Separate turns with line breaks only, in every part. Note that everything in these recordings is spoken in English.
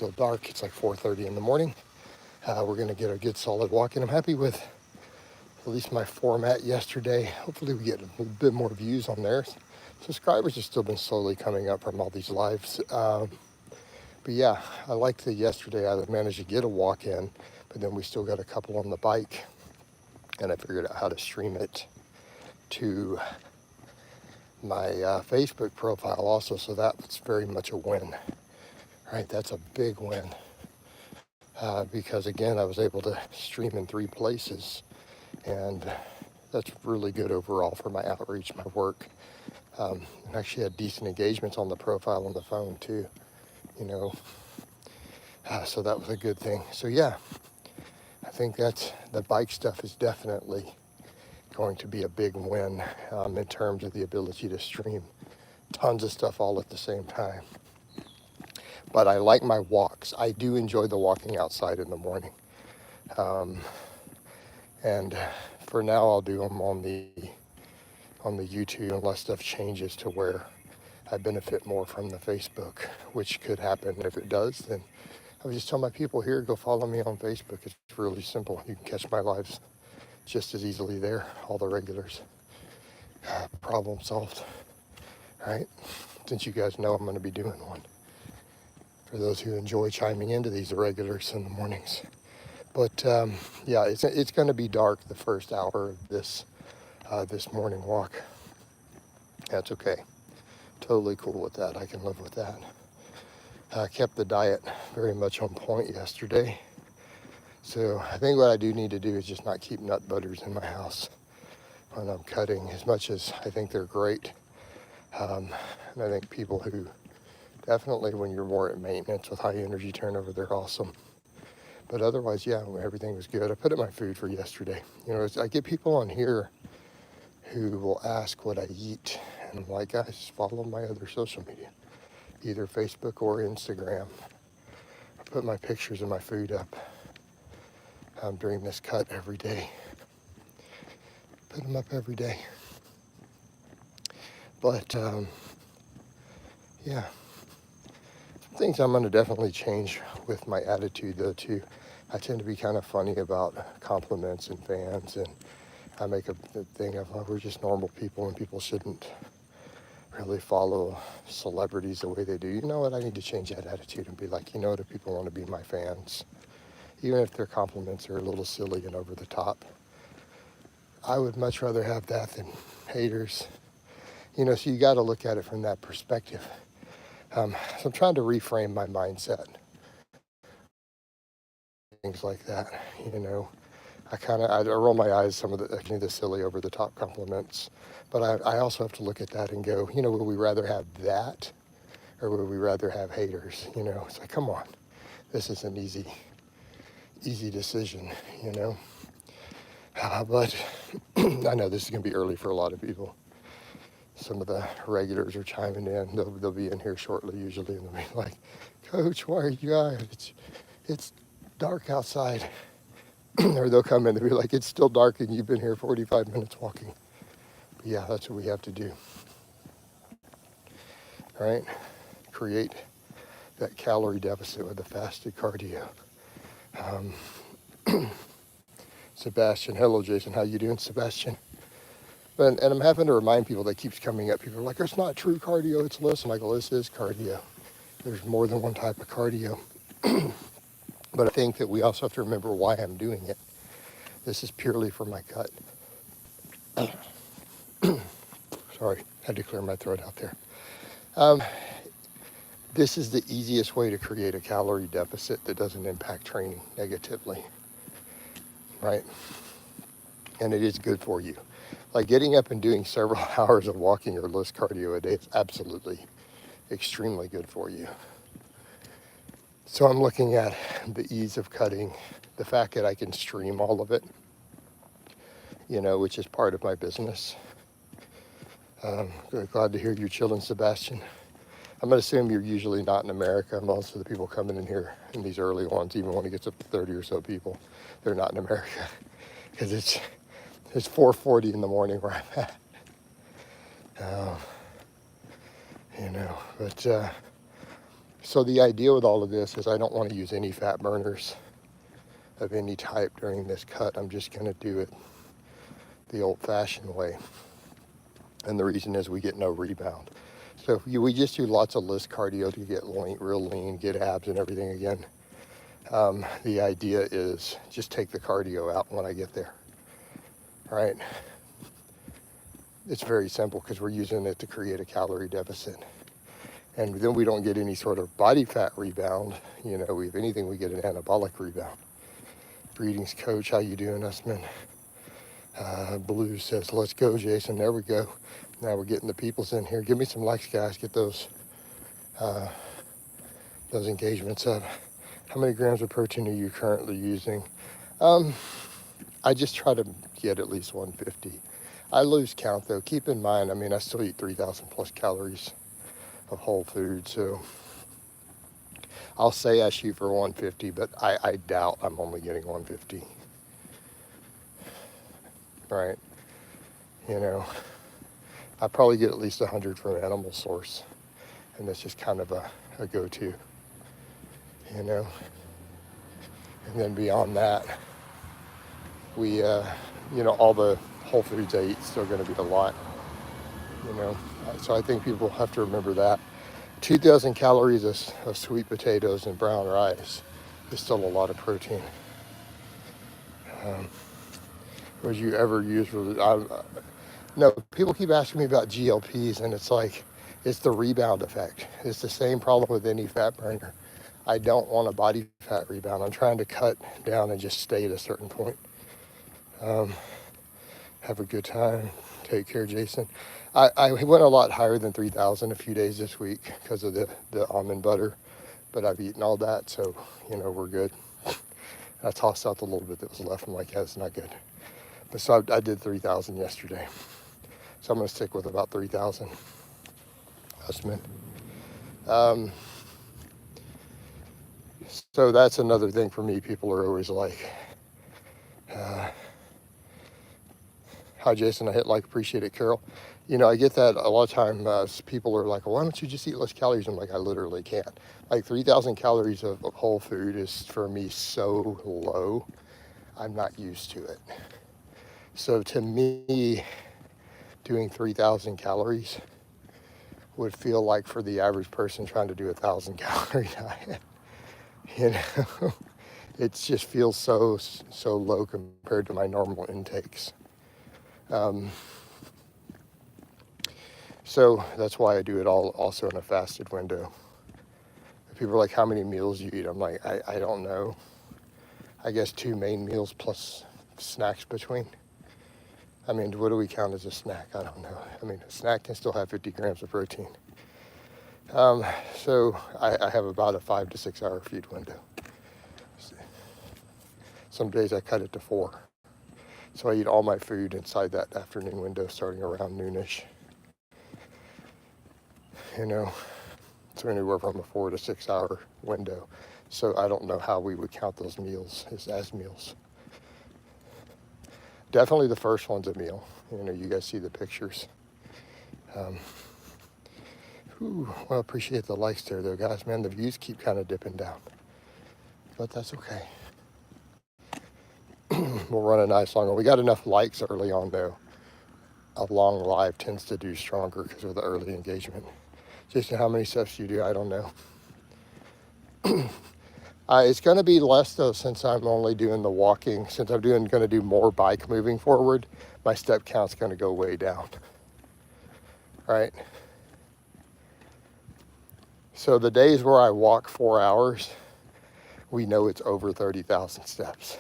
still dark. It's like 4:30 in the morning. We're going to get a good solid walk, and I'm happy with at least my format yesterday. Hopefully we get a little bit more views on there. Subscribers have still been slowly coming up from all these lives. But yeah, I liked that yesterday I managed to get a walk in, but then we still got a couple on the bike, and I figured out how to stream it to my Facebook profile also, so that's very much a win. Right, that's a big win, because again, I was able to stream in 3 places, and that's really good overall for my outreach, my work. And actually had decent engagements on the profile on the phone too, you know, so that was a good thing. So yeah, I think that's, the bike stuff is definitely going to be a big win in terms of the ability to stream tons of stuff all at the same time. But I like my walks. I do enjoy the walking outside in the morning. And for now, I'll do them on the YouTube unless stuff changes to where I benefit more from the Facebook, which could happen. If it does, then I would just tell my people here, go follow me on Facebook. It's really simple. You can catch my lives just as easily there, all the regulars. Problem solved, right? Since you guys know I'm going to be doing one. For those who enjoy chiming into these regulars in the mornings. But yeah, it's going to be dark the first hour of this morning walk. That's okay. Totally cool with that. I can live with that. Kept the diet very much on point yesterday. So I think what I do need to do is just not keep nut butters in my house when I'm cutting, as much as I think they're great. And I think people who definitely, when you're more at maintenance with high energy turnover, they're awesome. But otherwise, yeah, everything was good. I put up my food for yesterday. You know, I get people on here who will ask what I eat. And I'm like, guys, follow my other social media, either Facebook or Instagram. I put my pictures of my food up during this cut every day. Put them up every day. But, yeah. Some things I'm going to definitely change with my attitude, though, too. I tend to be kind of funny about compliments and fans, and I make a thing of, we're just normal people, and people shouldn't really follow celebrities the way they do. You know what? I need to change that attitude and be like, you know what? If people want to be my fans, even if their compliments are a little silly and over the top, I would much rather have that than haters. You know, so you got to look at it from that perspective. So I'm trying to reframe my mindset. Things like that, you know. I roll my eyes some of the silly over the top compliments, but I also have to look at that and go, you know, would we rather have that or would we rather have haters? You know, it's like, come on, this is an easy decision, you know. But I know this is gonna be early for a lot of people. Some of the regulars are chiming in. They'll be in here shortly usually, and they'll be like, Coach, why are you out? It's dark outside. Or they'll come in and be like, it's still dark and you've been here 45 minutes walking. But yeah, that's what we have to do. All right? Create that calorie deficit with the fasted cardio. Sebastian, hello Jason, how you doing, Sebastian? And I'm having to remind people that keeps coming up. People are like, it's not true cardio, it's less. I'm like, well, this is cardio. There's more than one type of cardio. But I think that we also have to remember why I'm doing it. This is purely for my gut. Sorry, had to clear my throat out there. This is the easiest way to create a calorie deficit that doesn't impact training negatively, right? And it is good for you. Like getting up and doing several hours of walking or less cardio a day is absolutely extremely good for you. So I'm looking at the ease of cutting, the fact that I can stream all of it, you know, which is part of my business. Glad to hear you're chilling, Sebastian. I'm going to assume you're usually not in America. Most of the people coming in here in these early ones, even when it gets up to 30 or so people, they're not in America because it's 4:40 in the morning where I'm at. You know, but So the idea with all of this is I don't want to use any fat burners of any type during this cut. I'm just going to do it the old-fashioned way. And the reason is we get no rebound. So we just do lots of list cardio to get real lean, get abs and everything again. The idea is just take the cardio out when I get there, right? It's very simple because we're using it to create a calorie deficit. And then we don't get any sort of body fat rebound. You know, if anything, we get an anabolic rebound. Greetings, coach. How you doing, Usman? Blue says, let's go, Jason. There we go. Now we're getting the peoples in here. Give me some likes, guys. Get those engagements up. How many grams of protein are you currently using? I just try to get at least 150. I lose count, though. Keep in mind, I mean, I still eat 3,000 plus calories of whole food, so I'll say I shoot for 150, but I doubt I'm only getting 150. Right? You know, I probably get at least 100 from an animal source, and that's just kind of a go-to, you know. And then beyond that, we, you know, all the whole foods I eat is still going to be a lot, you know. So I think people have to remember that. 2,000 calories of sweet potatoes and brown rice is still a lot of protein. Would you ever use, no, people keep asking me about GLPs, and it's like, it's the rebound effect. It's the same problem with any fat burner. I don't want a body fat rebound. I'm trying to cut down and just stay at a certain point. Have a good time. Take care, Jason. I went a lot higher than 3,000 a few days this week because of the almond butter, but I've eaten all that, so, you know, we're good. I tossed out the little bit that was left. I'm like, yeah, it's not good. But so I did 3,000 yesterday. So I'm going to stick with about 3,000. Usman. So that's another thing for me. People are always like, hi, Jason. I hit like, appreciate it, Carol. You know, I get that a lot of times. People are like, well, why don't you just eat less calories? I'm like, I literally can't. Like 3,000 calories of whole food is for me so low. I'm not used to it. So to me, doing 3,000 calories would feel like for the average person trying to do 1,000 calorie diet. You know, it just feels so low compared to my normal intakes. So that's why I do it all also in a fasted window. People are like, how many meals you eat? I'm like, I don't know. I guess 2 main meals plus snacks between. I mean, what do we count as a snack? I don't know. I mean, a snack can still have 50 grams of protein. So I have about a 5 to 6 hour feed window. Some days I cut it to 4. So I eat all my food inside that afternoon window starting around noonish. You know, so anywhere from a 4 to 6 hour window. So I don't know how we would count those meals as meals. Definitely the first one's a meal. You know, you guys see the pictures. Well, appreciate the likes there, though, guys. Man, the views keep kind of dipping down. But that's okay. We'll run a nice long one. We got enough likes early on, though. A long live tends to do stronger because of the early engagement. Jason, how many steps do you do? I don't know. It's going to be less, though, since I'm only doing the walking. Since I'm going to do more bike moving forward, my step count's going to go way down. Right? So the days where I walk 4 hours, we know it's over 30,000 steps.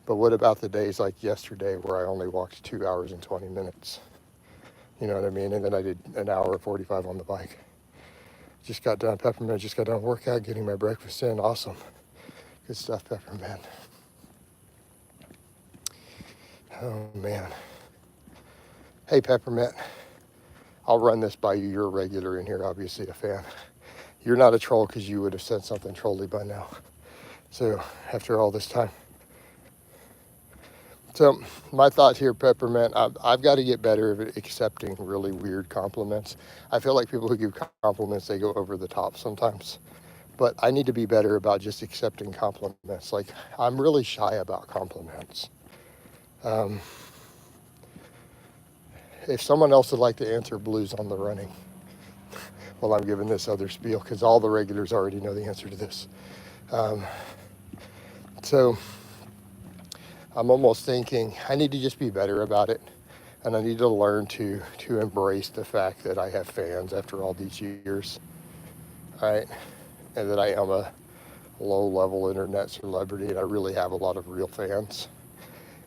But what about the days like yesterday where I only walked 2 hours and 20 minutes? You know what I mean? And then I did an hour and 45 on the bike. Just got done, Peppermint, just got done workout, getting my breakfast in. Awesome. Good stuff, Peppermint. Oh, man. Hey, Peppermint. I'll run this by you. You're a regular in here, obviously a fan. You're not a troll because you would have said something trolly by now. So after all this time. So my thoughts here, Peppermint, I've got to get better at accepting really weird compliments. I feel like people who give compliments, they go over the top sometimes. But I need to be better about just accepting compliments. Like, I'm really shy about compliments. Um, if someone else would like to answer blues on the running, well, I'm giving this other spiel because all the regulars already know the answer to this. Um, so I'm almost thinking I need to just be better about it. And I need to learn to embrace the fact that I have fans after all these years, right? And that I am a low-level internet celebrity, and I really have a lot of real fans.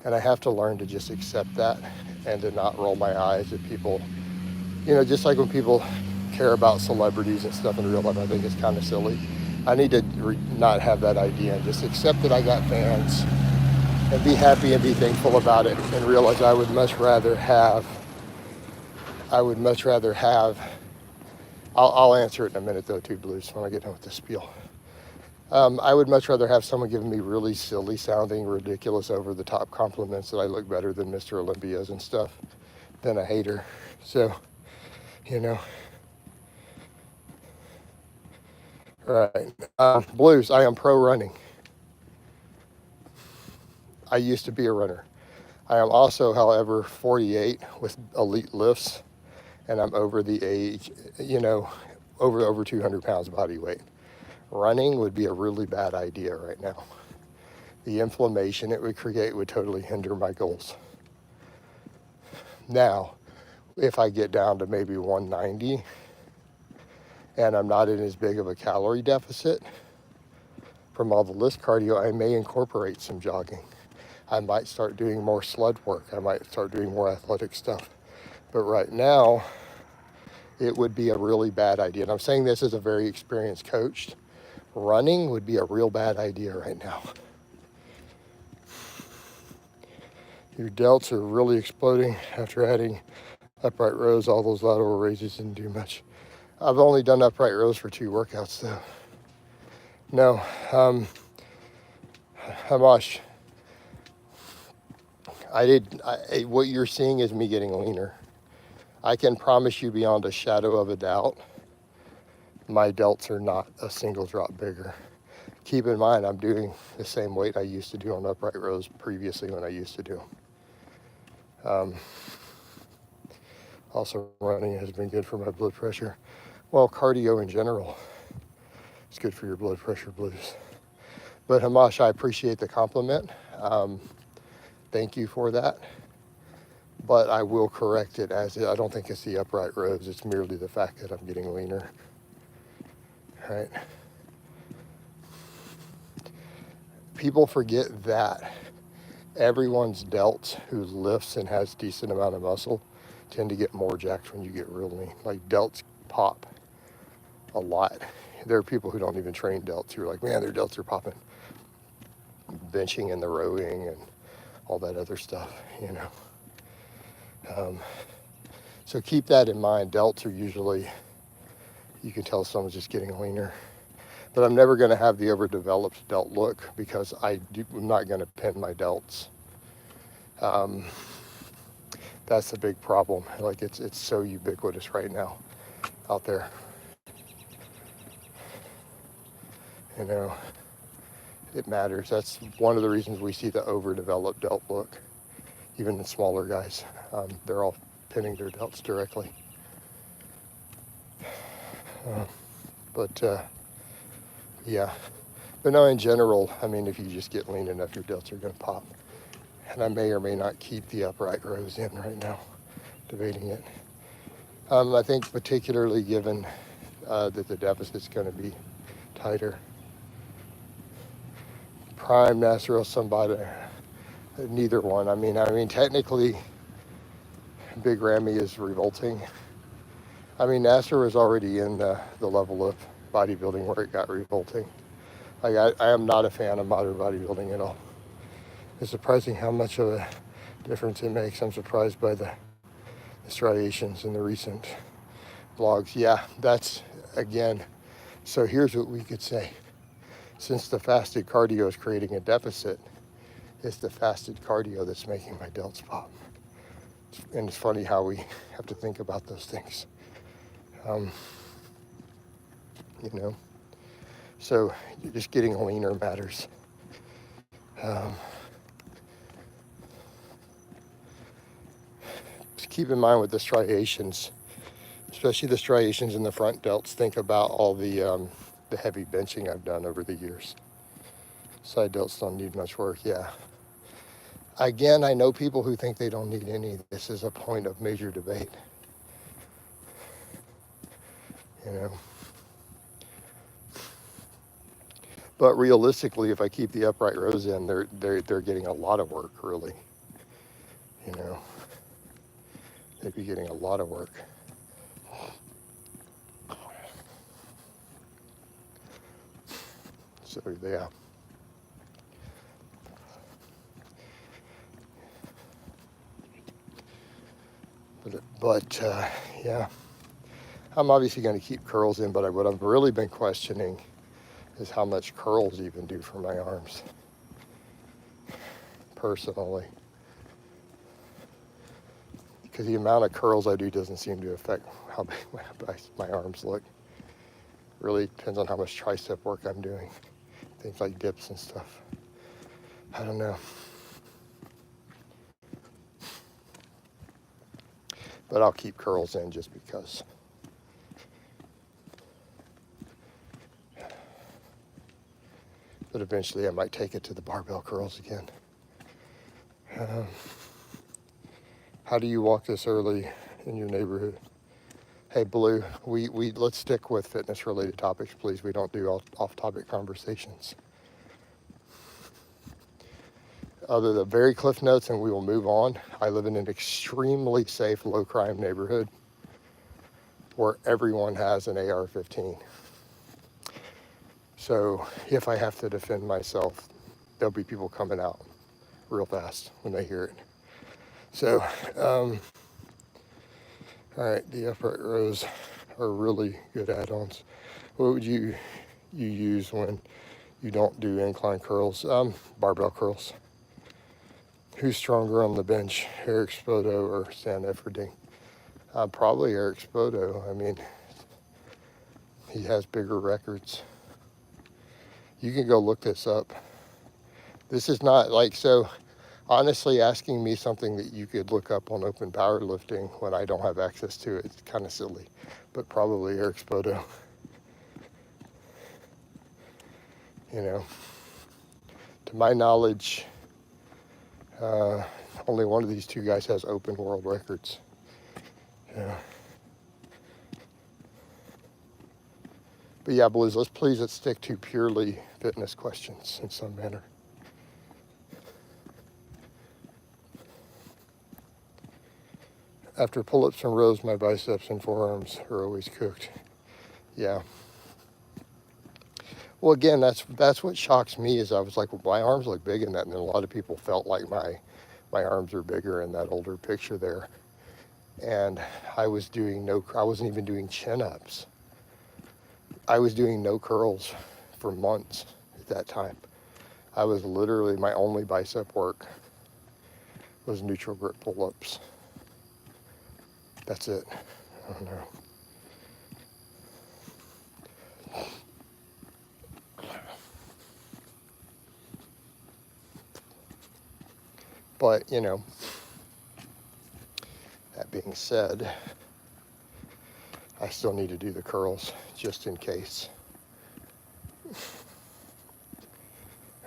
And I have to learn to just accept that and to not roll my eyes at people. You know, just like when people care about celebrities and stuff in real life, I think it's kind of silly. I need to not have that idea and just accept that I got fans and be happy and be thankful about it and realize I would much rather have, I'll answer it in a minute though too, Blues, when I get done with the spiel. I would much rather have someone giving me really silly sounding, ridiculous, over the top compliments that I look better than Mr. Olympias and stuff than a hater. So, you know, all right. Blues, I am pro running. I used to be a runner. I am also, however, 48 with elite lifts, and I'm over the age, you know, over 200 pounds body weight. Running would be a really bad idea right now. The inflammation it would create would totally hinder my goals. Now, if I get down to maybe 190 and I'm not in as big of a calorie deficit from all the list cardio, I may incorporate some jogging. I might start doing more sled work. I might start doing more athletic stuff. But right now, it would be a really bad idea. And I'm saying this as a very experienced coach. Running would be a real bad idea right now. Your delts are really exploding after adding upright rows. All those lateral raises didn't do much. I've only done upright rows for 2 workouts though. No, Hamash, what you're seeing is me getting leaner. I can promise you beyond a shadow of a doubt, my delts are not a single drop bigger. Keep in mind, I'm doing the same weight I used to do on upright rows previously when I used to do them. Also, running has been good for my blood pressure. Well, cardio in general is good for your blood pressure, Blues. But Hamash, I appreciate the compliment. Thank you for that. But I will correct it as I don't think it's the upright rows. It's merely the fact that I'm getting leaner. Right? People forget that everyone's delts who lifts and has decent amount of muscle tend to get more jacked when you get real lean. Like delts pop a lot. There are people who don't even train delts who are like, man, their delts are popping. Benching and the rowing and all that other stuff, you know. So keep that in mind. Delts are usually, you can tell someone's just getting leaner. But I'm never going to have the overdeveloped delt look because I'm not going to pin my delts. That's the big problem. Like it's so ubiquitous right now out there. You know, it matters. That's one of the reasons we see the overdeveloped delt look. Even the smaller guys, they're all pinning their delts directly. Yeah. But no, in general, I mean, if you just get lean enough, your delts are going to pop. And I may or may not keep the upright rows in right now, debating it. I think particularly given that the deficit's going to be tighter. Prime, Nasser, somebody, neither one. I mean, technically, Big Ramy is revolting. I mean, Nasser was already in the level of bodybuilding where it got revolting. Like, I am not a fan of modern bodybuilding at all. It's surprising how much of a difference it makes. I'm surprised by the striations in the recent vlogs. Yeah, that's, again, so here's what we could say. Since the fasted cardio is creating a deficit, It's the fasted cardio that's making my delts pop. And it's funny how we have to think about those things. Um, you know, so just getting leaner matters. Just keep in mind with the striations, especially the striations in the front delts, think about all the heavy benching I've done over the years. Side delts don't need much work, yeah. Again, I know people who think they don't need any. This is a point of major debate. You know. But realistically, if I keep the upright rows in, they're getting a lot of work, really. You know, they'd be getting a lot of work. So yeah. But yeah, I'm obviously going to keep curls in, but what I've really been questioning is how much curls even do for my arms, personally. Because the amount of curls I do doesn't seem to affect how big my arms look. Really depends on how much tricep work I'm doing. Things like dips and stuff. I don't know. But I'll keep curls in just because. But eventually I might take it to the barbell curls again. How do you walk this early in your neighborhood? Hey, Blue, we let's stick with fitness-related topics, please. We don't do off-topic conversations. Other than very cliff notes, and we will move on. I live in an extremely safe, low-crime neighborhood where everyone has an AR-15. So if I have to defend myself, there'll be people coming out real fast when they hear it. So, all right, the upright rows are really good add-ons. What would you use when you don't do incline curls? Barbell curls. Who's stronger on the bench, Eric Spoto or Stan Efferding? Probably Eric Spoto. I mean, he has bigger records. You can go look this up. This is not like, so honestly, asking me something that you could look up on open powerlifting when I don't have access to it, it's kind of silly, but probably Eric Spoto. You know, to my knowledge, only one of these two guys has open world records. Yeah. But yeah, Blues, let's stick to purely fitness questions in some manner. After pull-ups and rows, my biceps and forearms are always cooked. Yeah. Well, again, that's what shocks me is I was like, well, my arms look big in that, and then a lot of people felt like my arms are bigger in that older picture there. And I wasn't even doing chin-ups. I was doing no curls for months at that time. I was literally, my only bicep work was neutral grip pull-ups. That's it. I don't know. But, you know, that being said, I still need to do the curls just in case.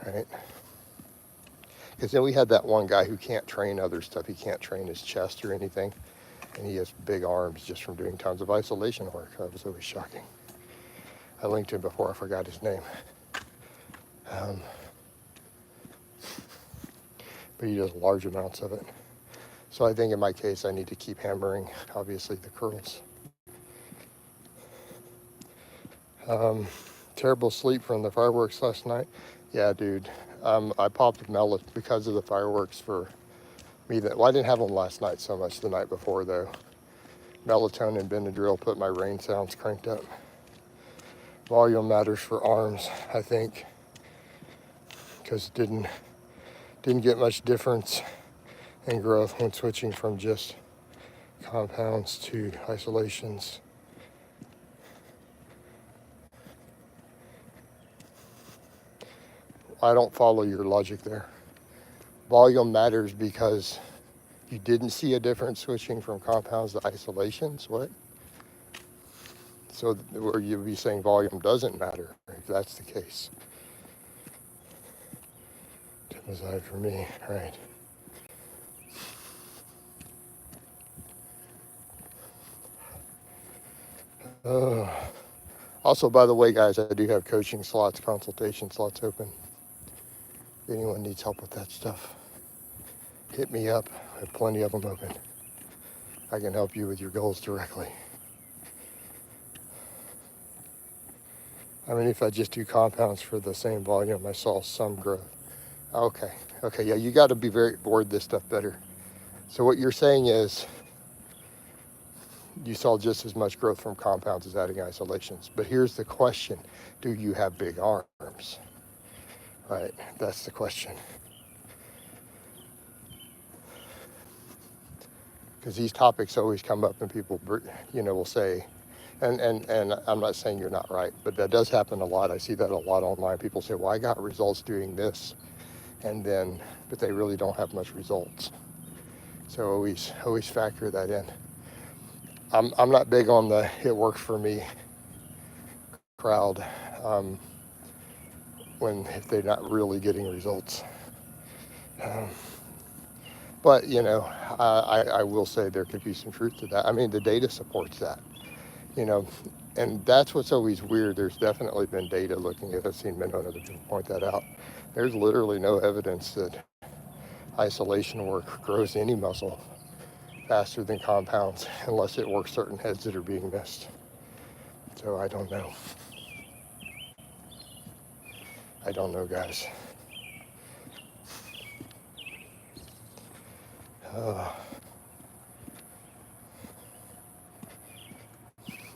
Right? Because then we had that one guy who can't train other stuff. He can't train his chest or anything. And he has big arms just from doing tons of isolation work. That was always shocking. I linked him before I forgot his name. But he does large amounts of it. So I think in my case, I need to keep hammering, obviously, the curls. Terrible sleep from the fireworks last night. Yeah, dude. I popped melatonin because of the fireworks for me. Well, I didn't have them last night so much the night before, though. Melatonin and Benadryl put my rain sounds cranked up. Volume matters for arms, I think, because Didn't get much difference in growth when switching from just compounds to isolations. I don't follow your logic there. Volume matters because you didn't see a difference switching from compounds to isolations. What? So where you'd be saying volume doesn't matter if that's the case. Tip aside for me, right? Also, by the way, guys, I do have coaching slots, consultation slots open. If anyone needs help with that stuff, hit me up. I have plenty of them open. I can help you with your goals directly. I mean, if I just do compounds for the same volume, I saw some growth. Okay, yeah, you got to be word this stuff better. So what you're saying is you saw just as much growth from compounds as adding isolations. But here's the question. Do you have big arms? Right, that's the question. Because these topics always come up and people, will say, and I'm not saying you're not right, but that does happen a lot. I see that a lot online. People say, well, I got results doing this, but they really don't have much results. So always factor that in. I'm not big on the it works for me crowd if they're not really getting results. But I will say there could be some truth to that. I mean, the data supports that. And that's what's always weird. There's definitely been data looking at. I've seen many other people point that out. There's literally no evidence that isolation work grows any muscle faster than compounds unless it works certain heads that are being missed. So I don't know. Guys.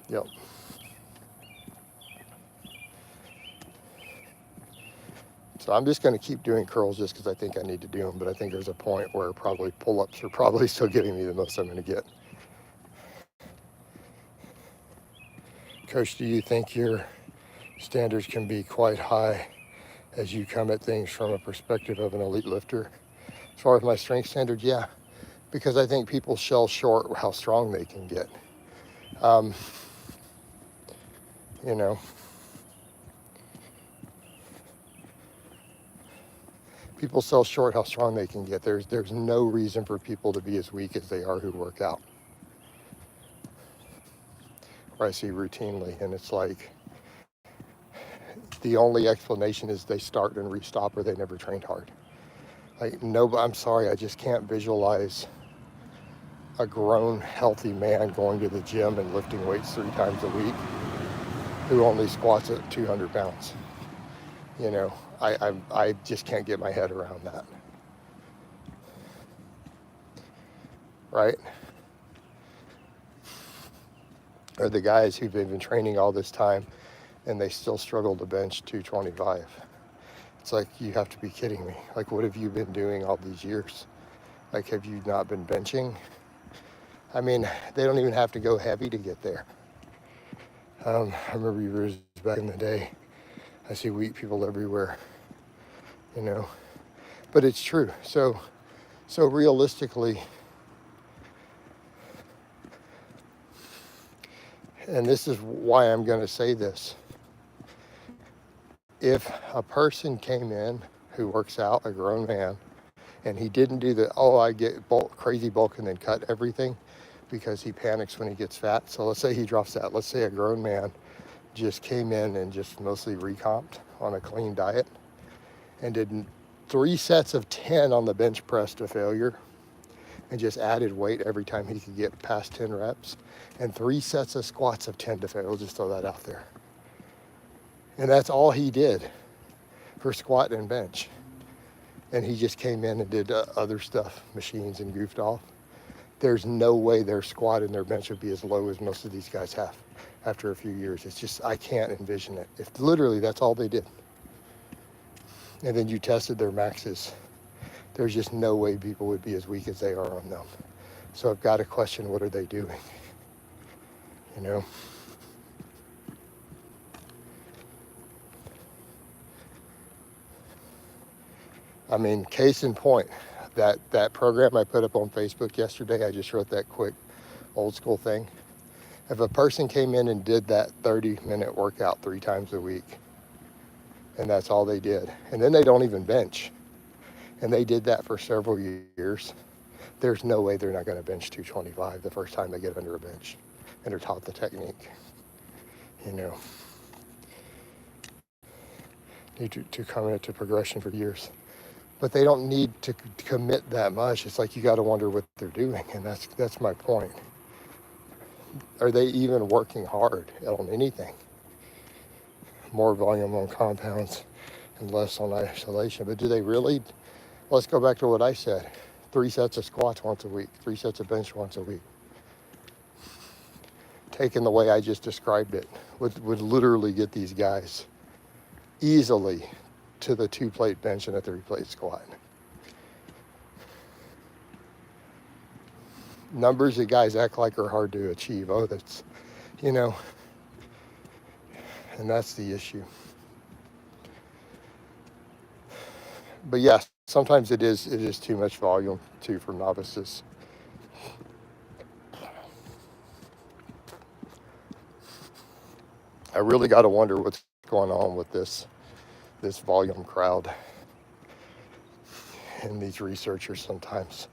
Yep. So I'm just going to keep doing curls just because I think I need to do them, but I think there's a point where probably pull-ups are probably still giving me the most I'm going to get. Coach, do you think your standards can be quite high as you come at things from a perspective of an elite lifter? As far as my strength standards, yeah, because I think people sell short how strong they can get. People sell short how strong they can get. There's no reason for people to be as weak as they are who work out. Or I see routinely, and it's like the only explanation is they start and restop or they never trained hard. Like, no, I'm sorry, I just can't visualize a grown, healthy man going to the gym and lifting weights 3 times a week who only squats at 200 pounds. I just can't get my head around that. Right? Or the guys who've been training all this time and they still struggle to bench 225. It's like, you have to be kidding me. Like, what have you been doing all these years? Like, have you not been benching? I mean, they don't even have to go heavy to get there. I remember years back in the day, I see weak people everywhere, but it's true. So realistically, and this is why I'm going to say this, if a person came in who works out, a grown man, and he didn't do I get crazy bulk and then cut everything because he panics when he gets fat. So let's say he drops that. Let's say a grown man just came in and just mostly recomped on a clean diet and did 3 sets of 10 on the bench press to failure and just added weight every time he could get past 10 reps, and 3 sets of squats of 10 to failure. We'll just throw that out there. And that's all he did for squat and bench. And he just came in and did other stuff, machines, and goofed off. There's no way their squat and their bench would be as low as most of these guys have after a few years. It's just, I can't envision it. If literally that's all they did. And then you tested their maxes There's just no way people would be as weak as they are on them. So I've got to question, what are they doing? You know? I mean, case in point, that program I put up on Facebook yesterday, I just wrote that quick old school thing. If a person came in and did that 30-minute workout 3 times a week, and that's all they did, and then they don't even bench, and they did that for several years, there's no way they're not going to bench 225 the first time they get under a bench and are taught the technique. You know, need to come into progression for years. But they don't need to commit that much. It's like you got to wonder what they're doing, and that's my point. Are they even working hard on anything? More volume on compounds and less on isolation. But do they really? Let's go back to what I said. 3 sets of squats once a week, 3 sets of bench once a week. Taken the way I just described it, would literally get these guys easily to the 2-plate bench and a 3-plate squat. Numbers that guys act like are hard to achieve. Oh, that's, you know, and that's the issue. But yes, sometimes it is too much volume too for novices. I really got to wonder what's going on with this volume crowd and these researchers sometimes,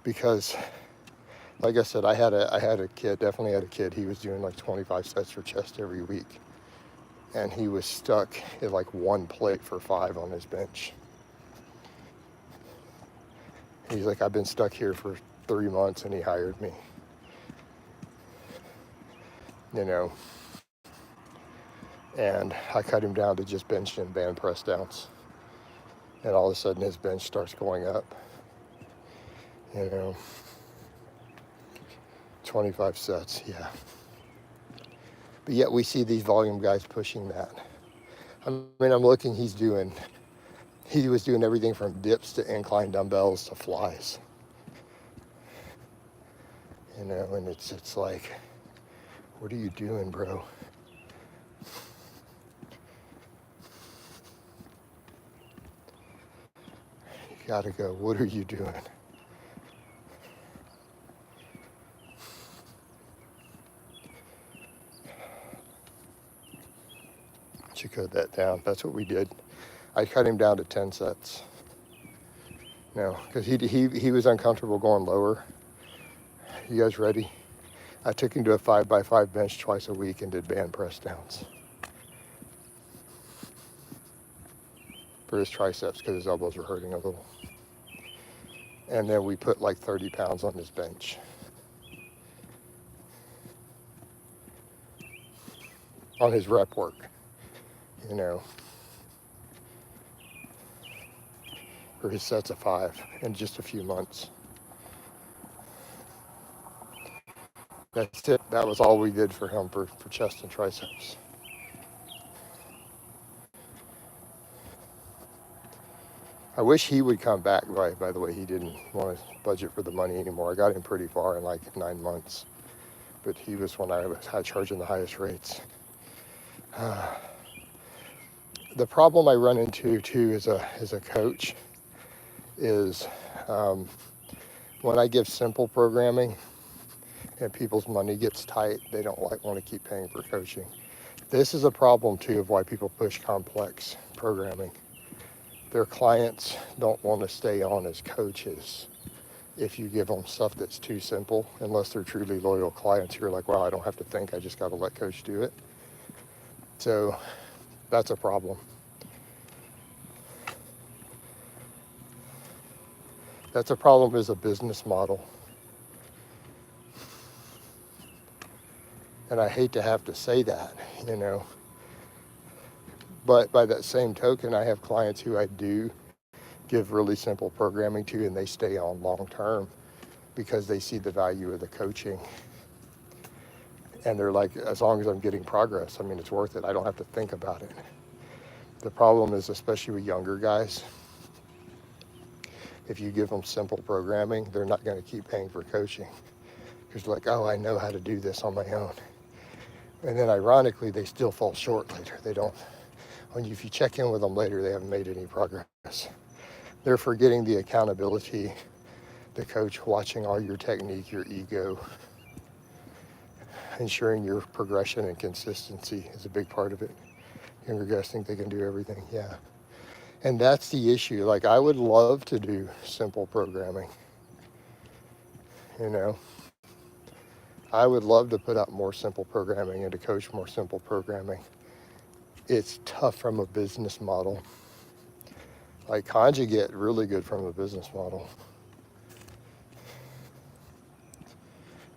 because like I said, I had a kid, definitely had a kid, he was doing like 25 sets for chest every week, and he was stuck at like 1 plate for 5 on his bench. He's like, I've been stuck here for 3 months, and he hired me. You know, and I cut him down to just bench and band press downs, and all of a sudden his bench starts going up. You know, 25 sets, yeah. But yet we see these volume guys pushing that. I mean, I'm looking, he was doing everything from dips to incline dumbbells to flies. You know, and it's like, what are you doing, bro? You gotta go, what are you doing? You cut that down. That's what we did. I cut him down to 10 sets. No, because he was uncomfortable going lower. You guys ready? I took him to a 5x5 bench twice a week and did band press downs for his triceps because his elbows were hurting a little. And then we put like 30 pounds on his bench. On his rep work, you know, for his sets of 5 in just a few months. That's it. That was all we did for him for chest and triceps. I wish he would come back. By the way, he didn't want to budget for the money anymore. I got him pretty far in like 9 months, but he was when I was charging the highest rates. The problem I run into too as a coach is when I give simple programming and people's money gets tight, they don't want to keep paying for coaching. This is a problem too of why people push complex programming. Their clients don't want to stay on as coaches if you give them stuff that's too simple, unless they're truly loyal clients who are like, wow, I don't have to think, I just got to let coach do it. So that's a problem. That's a problem as a business model. And I hate to have to say that, you know. But by that same token, I have clients who I do give really simple programming to, and they stay on long term because they see the value of the coaching. And they're like, as long as I'm getting progress, I mean, it's worth it. I don't have to think about it. The problem is, especially with younger guys, If you give them simple programming, they're not going to keep paying for coaching. Because like, oh, I know how to do this on my own. And then ironically, they still fall short later. They don't, if you check in with them later, they haven't made any progress. They're forgetting the accountability, the coach watching all your technique, your ego, ensuring your progression and consistency is a big part of it. Younger guys think they can do everything. Yeah. And that's the issue. Like, I would love to do simple programming. You know, I would love to put out more simple programming and to coach more simple programming. It's tough from a business model. Like, Conjugate, really good from a business model.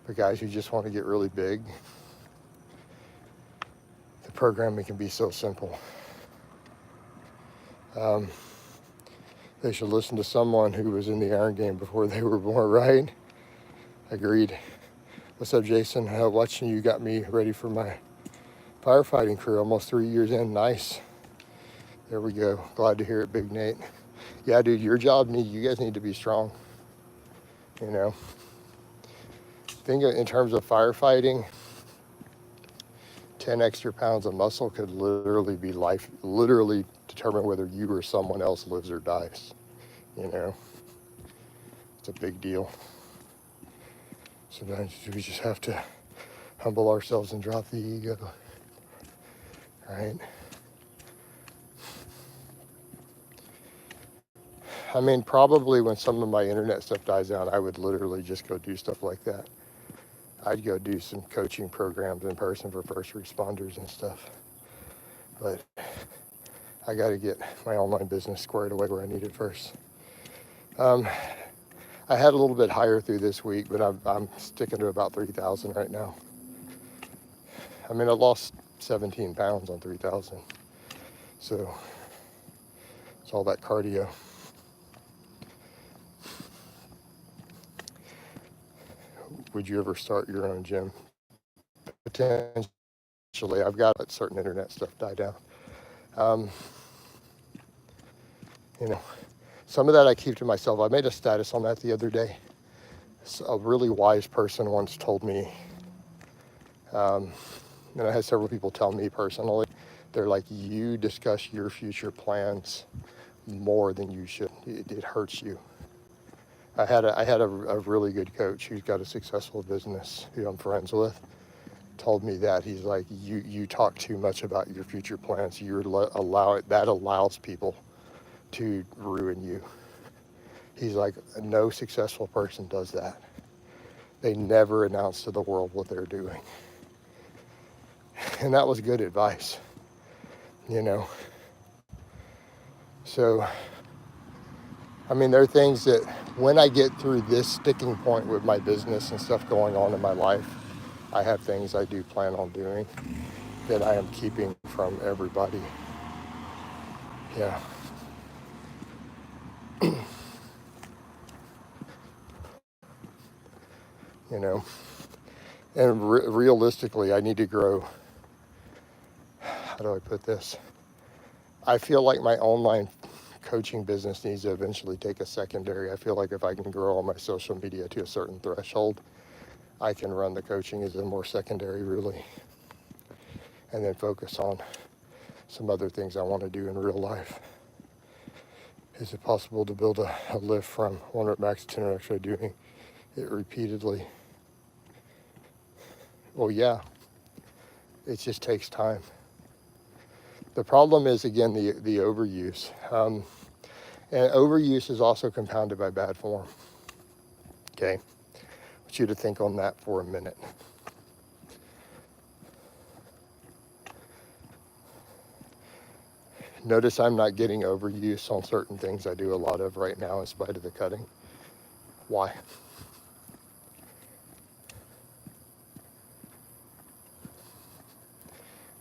For guys who just want to get really big, the programming can be so simple. They should listen to someone who was in the Iron Game before they were born, right? Agreed. What's up, Jason? Watching you got me ready for my firefighting career, almost 3 years in. Nice. There we go. Glad to hear it, Big Nate. Yeah, dude, your job, you guys need to be strong. You know, think in terms of firefighting, 10 extra pounds of muscle could literally determine whether you or someone else lives or dies. You know, it's a big deal. Sometimes we just have to humble ourselves and drop the ego, right? I mean, probably when some of my internet stuff dies down, I would literally just go do stuff like that. I'd go do some coaching programs in person for first responders and stuff. But I got to get my online business squared away where I need it first. I had a little bit higher through this week, but I'm sticking to about 3,000 right now. I mean, I lost 17 pounds on 3,000. So it's all that cardio. Would you ever start your own gym? Potentially. I've got certain internet stuff die down. You know, some of that I keep to myself. I made a status on that the other day. A really wise person once told me, and I had several people tell me personally, they're like, you discuss your future plans more than you should. It hurts you. I had a really good coach who's got a successful business who I'm friends with, told me that. He's like, you talk too much about your future plans. That allows people to ruin you. He's like, no successful person does that. They never announce to the world what they're doing. And that was good advice, you know. So, I mean, there are things that when I get through this sticking point with my business and stuff going on in my life, I have things I do plan on doing that I am keeping from everybody. Yeah. You know, and realistically, I need to grow. How do I put this? I feel like my online coaching business needs to eventually take a secondary. I feel like if I can grow on my social media to a certain threshold, I can run the coaching as a more secondary, really, and then focus on some other things I want to do in real life. Is it possible to build a lift from 1 rep max to 10 reps by doing it repeatedly? Well, yeah, it just takes time. The problem is, again, the overuse. And overuse is also compounded by bad form. Okay, I want you to think on that for a minute. Notice I'm not getting overuse on certain things I do a lot of right now in spite of the cutting. Why?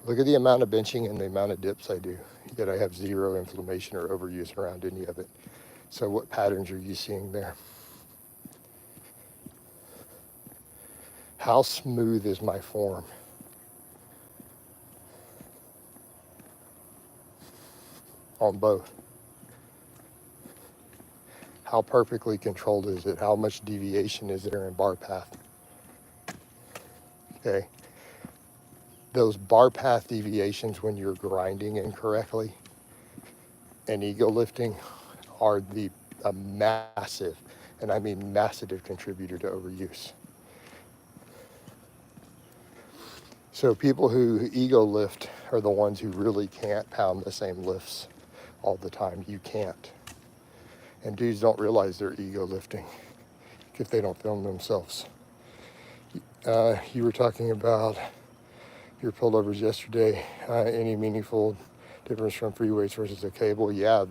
Look at the amount of benching and the amount of dips I do, yet I have zero inflammation or overuse around any of it. So what patterns are you seeing there? How smooth is my form? On both. How perfectly controlled is it? How much deviation is there in bar path? Okay. Those bar path deviations when you're grinding incorrectly and ego lifting are a massive, and I mean massive, contributor to overuse. So people who ego lift are the ones who really can't pound the same lifts all the time. You can't. And dudes don't realize they're ego lifting if they don't film themselves. You were talking about your pullovers yesterday. Any meaningful difference from free weights versus a cable? Yeah,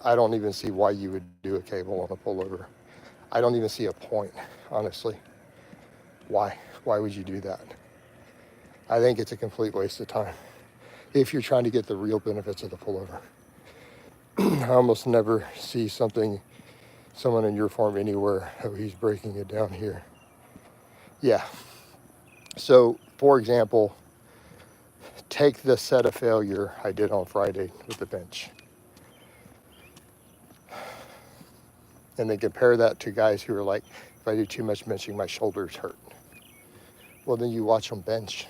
I don't even see why you would do a cable on a pullover. I don't even see a point, honestly. Why? Why would you do that? I think it's a complete waste of time if you're trying to get the real benefits of the pullover. I almost never see someone in your form anywhere. Oh, he's breaking it down here. Yeah. So, for example, take the set of failure I did on Friday with the bench. And then compare that to guys who are like, if I do too much benching, my shoulders hurt. Well, then you watch them bench.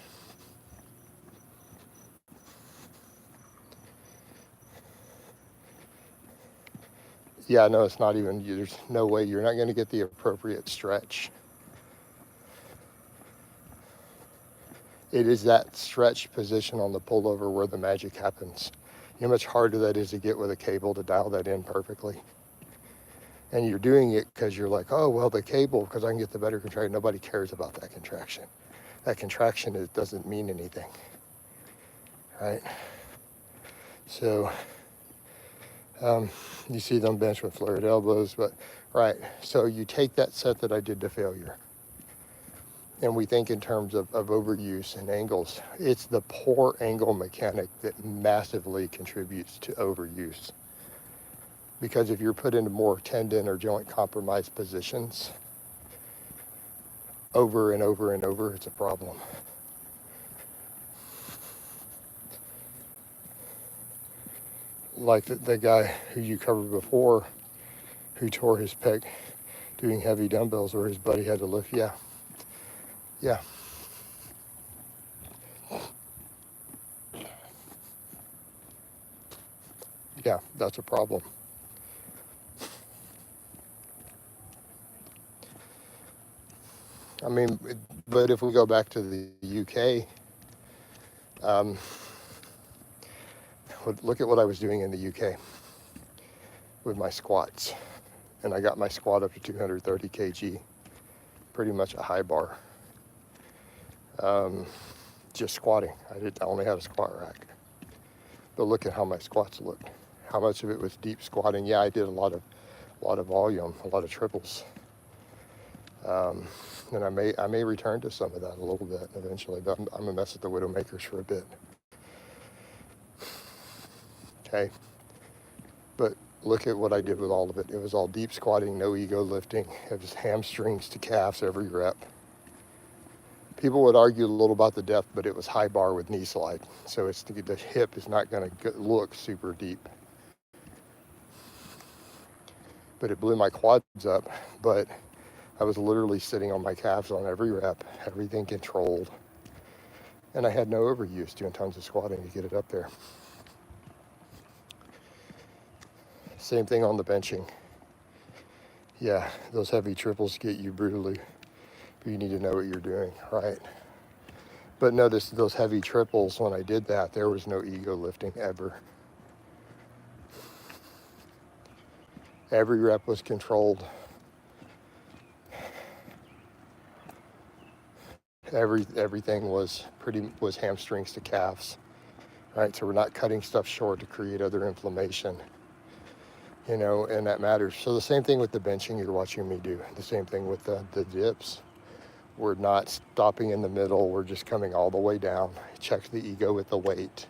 Yeah, no, it's not even, there's no way you're not going to get the appropriate stretch. It is that stretch position on the pullover where the magic happens. You know how much harder that is to get with a cable to dial that in perfectly. And you're doing it because you're like, oh, well, the cable, because I can get the better contraction. Nobody cares about that contraction. That contraction doesn't mean anything, right? So you see them bench with flared elbows, but right. So you take that set that I did to failure, and we think in terms of overuse and angles. It's the poor angle mechanic that massively contributes to overuse. Because if you're put into more tendon or joint compromised positions over and over and over, it's a problem. Like the guy who you covered before who tore his pec doing heavy dumbbells where his buddy had to lift. Yeah. Yeah, that's a problem. I mean, but if we go back to the UK, look at what I was doing in the UK with my squats. And I got my squat up to 230 kg, pretty much a high bar. Just squatting. I only had a squat rack. But look at how my squats looked. How much of it was deep squatting? Yeah, I did a lot of volume, a lot of triples. And I may return to some of that a little bit eventually, but I'm gonna mess with the Widowmakers for a bit. Okay, but look at what I did with all of it. It was all deep squatting, no ego lifting. It was hamstrings to calves every rep. People would argue a little about the depth, but it was high bar with knee slide. So the hip is not gonna look super deep. But it blew my quads up, but I was literally sitting on my calves on every rep, everything controlled. And I had no overuse, doing tons of squatting to get it up there. Same thing on the benching. Yeah, those heavy triples get you brutally, but you need to know what you're doing, right? But notice those heavy triples, when I did that, there was no ego lifting ever. Every rep was controlled. Everything was hamstrings to calves, right? So we're not cutting stuff short to create other inflammation, and that matters. So the same thing with the benching you're watching me do. The same thing with the dips. We're not stopping in the middle. We're just coming all the way down. Check the ego with the weight.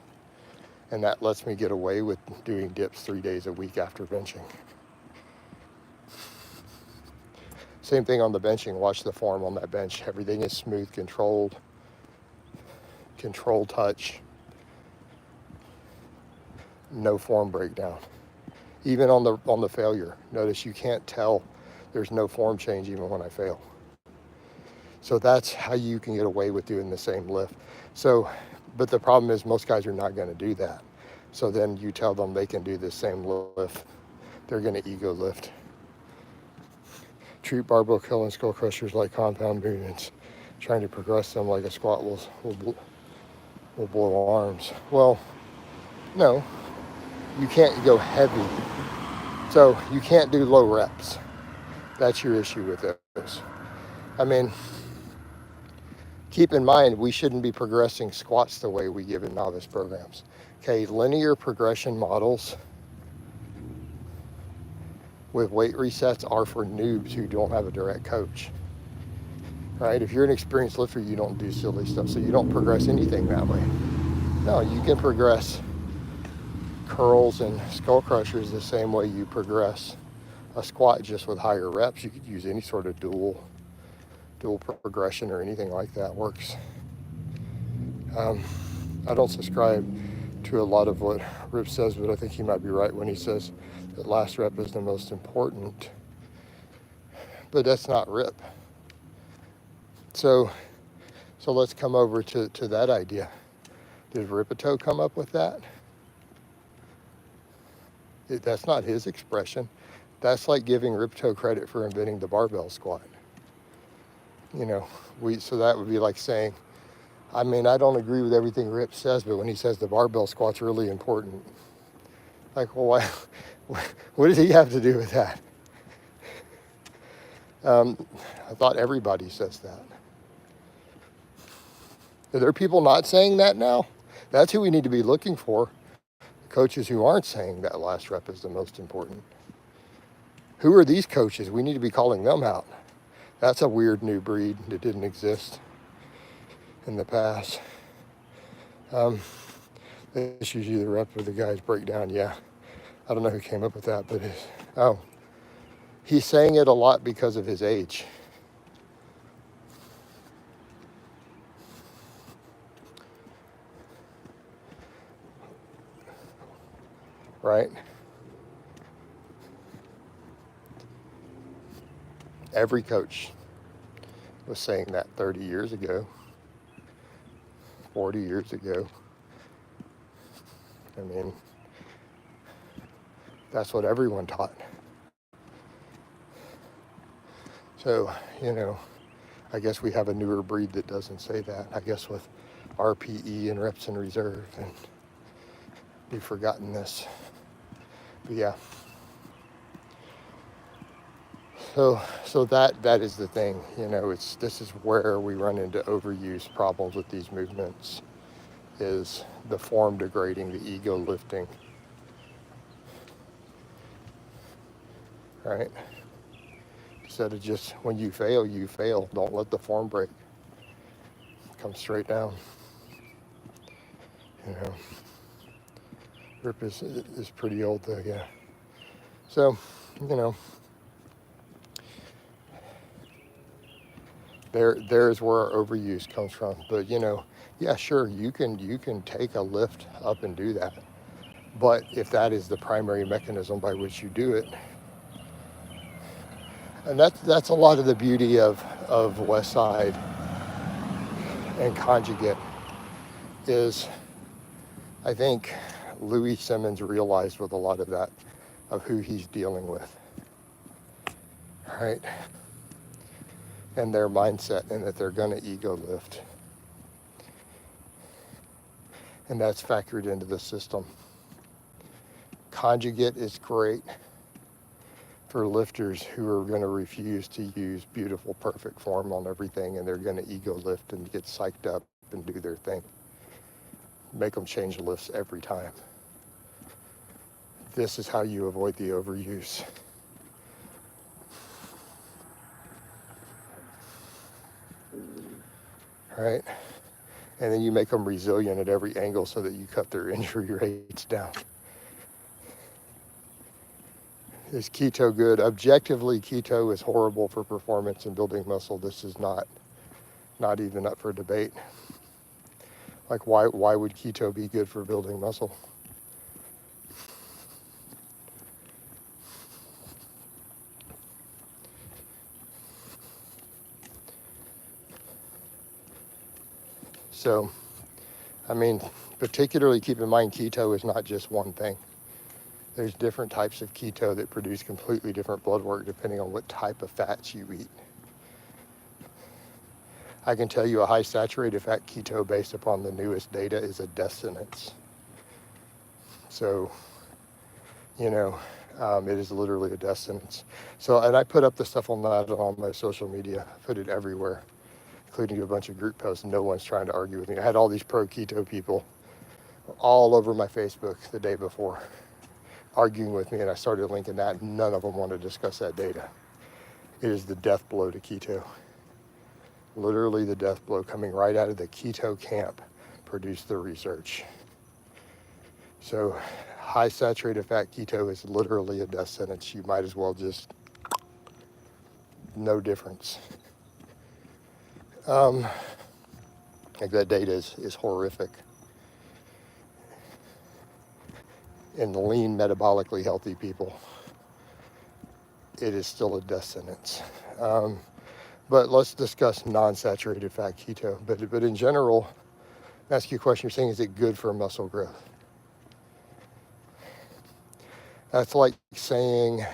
And that lets me get away with doing dips 3 days a week after benching. Same thing on the benching. Watch the form on that bench. Everything is smooth, controlled touch, no form breakdown. Even on the failure, notice you can't tell there's no form change even when I fail. So that's how you can get away with doing the same lift. So, but the problem is most guys are not going to do that. So then you tell them they can do the same lift. They're going to ego lift. Treat barbell curl and skull crushers like compound movements. Trying to progress them like a squat will blow arms. Well, no, you can't go heavy. So you can't do low reps. That's your issue with those. I mean, keep in mind, we shouldn't be progressing squats the way we give in novice programs. Okay, linear progression models with weight resets are for noobs who don't have a direct coach. Right? If you're an experienced lifter, you don't do silly stuff, so you don't progress anything that way. No, you can progress curls and skull crushers the same way you progress a squat, just with higher reps. You could use any sort of dual progression or anything like that works. I don't subscribe to a lot of what Rip says, but I think he might be right when he says that last rep is the most important. But that's not Rip. So let's come over to that idea. Did Ripito come up with that? That's not his expression. That's like giving Ripito credit for inventing the barbell squat. You know, so that would be like saying, I mean, I don't agree with everything Rip says, but when he says the barbell squat's really important, like, well, why, what does he have to do with that? I thought everybody says that. Are there people not saying that now? That's who we need to be looking for. Coaches who aren't saying that last rep is the most important. Who are these coaches? We need to be calling them out. That's a weird new breed that didn't exist in the past. This is usually the rep where the guys break down. Yeah, I don't know who came up with that, but he's saying it a lot because of his age. Right? Every coach was saying that 30 years ago, 40 years ago. I mean, that's what everyone taught. So, you know, I guess we have a newer breed that doesn't say that. I guess with RPE and reps in reserve, and we've forgotten this. But yeah. So that is the thing, you know, this is where we run into overuse problems with these movements, is the form degrading, the ego lifting, right? Instead of just, when you fail, you fail. Don't let the form break. Come straight down. You know, Rip is pretty old though, yeah. So, you know, there's where our overuse comes from. But you know, yeah, sure, you can take a lift up and do that. But if that is the primary mechanism by which you do it, and that's a lot of the beauty of West Side and Conjugate, is I think Louis Simmons realized with a lot of that, of who he's dealing with, right? And their mindset, and that they're going to ego lift. And that's factored into the system. Conjugate is great for lifters who are going to refuse to use beautiful, perfect form on everything, and they're going to ego lift and get psyched up and do their thing. Make them change lifts every time. This is how you avoid the overuse. Right? And then you make them resilient at every angle so that you cut their injury rates down. Is keto good? Objectively, keto is horrible for performance and building muscle. This is not even up for debate. Like, why would keto be good for building muscle? So, I mean, particularly keep in mind keto is not just one thing. There's different types of keto that produce completely different blood work depending on what type of fats you eat. I can tell you a high saturated fat keto based upon the newest data is a death sentence. So, you know, it is literally a death sentence. So, and I put up the stuff on that on my social media. I put it everywhere, including a bunch of group posts. No one's trying to argue with me. I had all these pro keto people all over my Facebook the day before arguing with me, and I started linking that. None of them want to discuss that data. It is the death blow to keto. Literally the death blow coming right out of the keto camp produced the research. So high saturated fat keto is literally a death sentence. You might as well just, no difference. Like that data is horrific. In the lean, metabolically healthy people, it is still a death sentence. But let's discuss non-saturated fat keto. But in general, ask you a question. You're saying, is it good for muscle growth? That's like saying,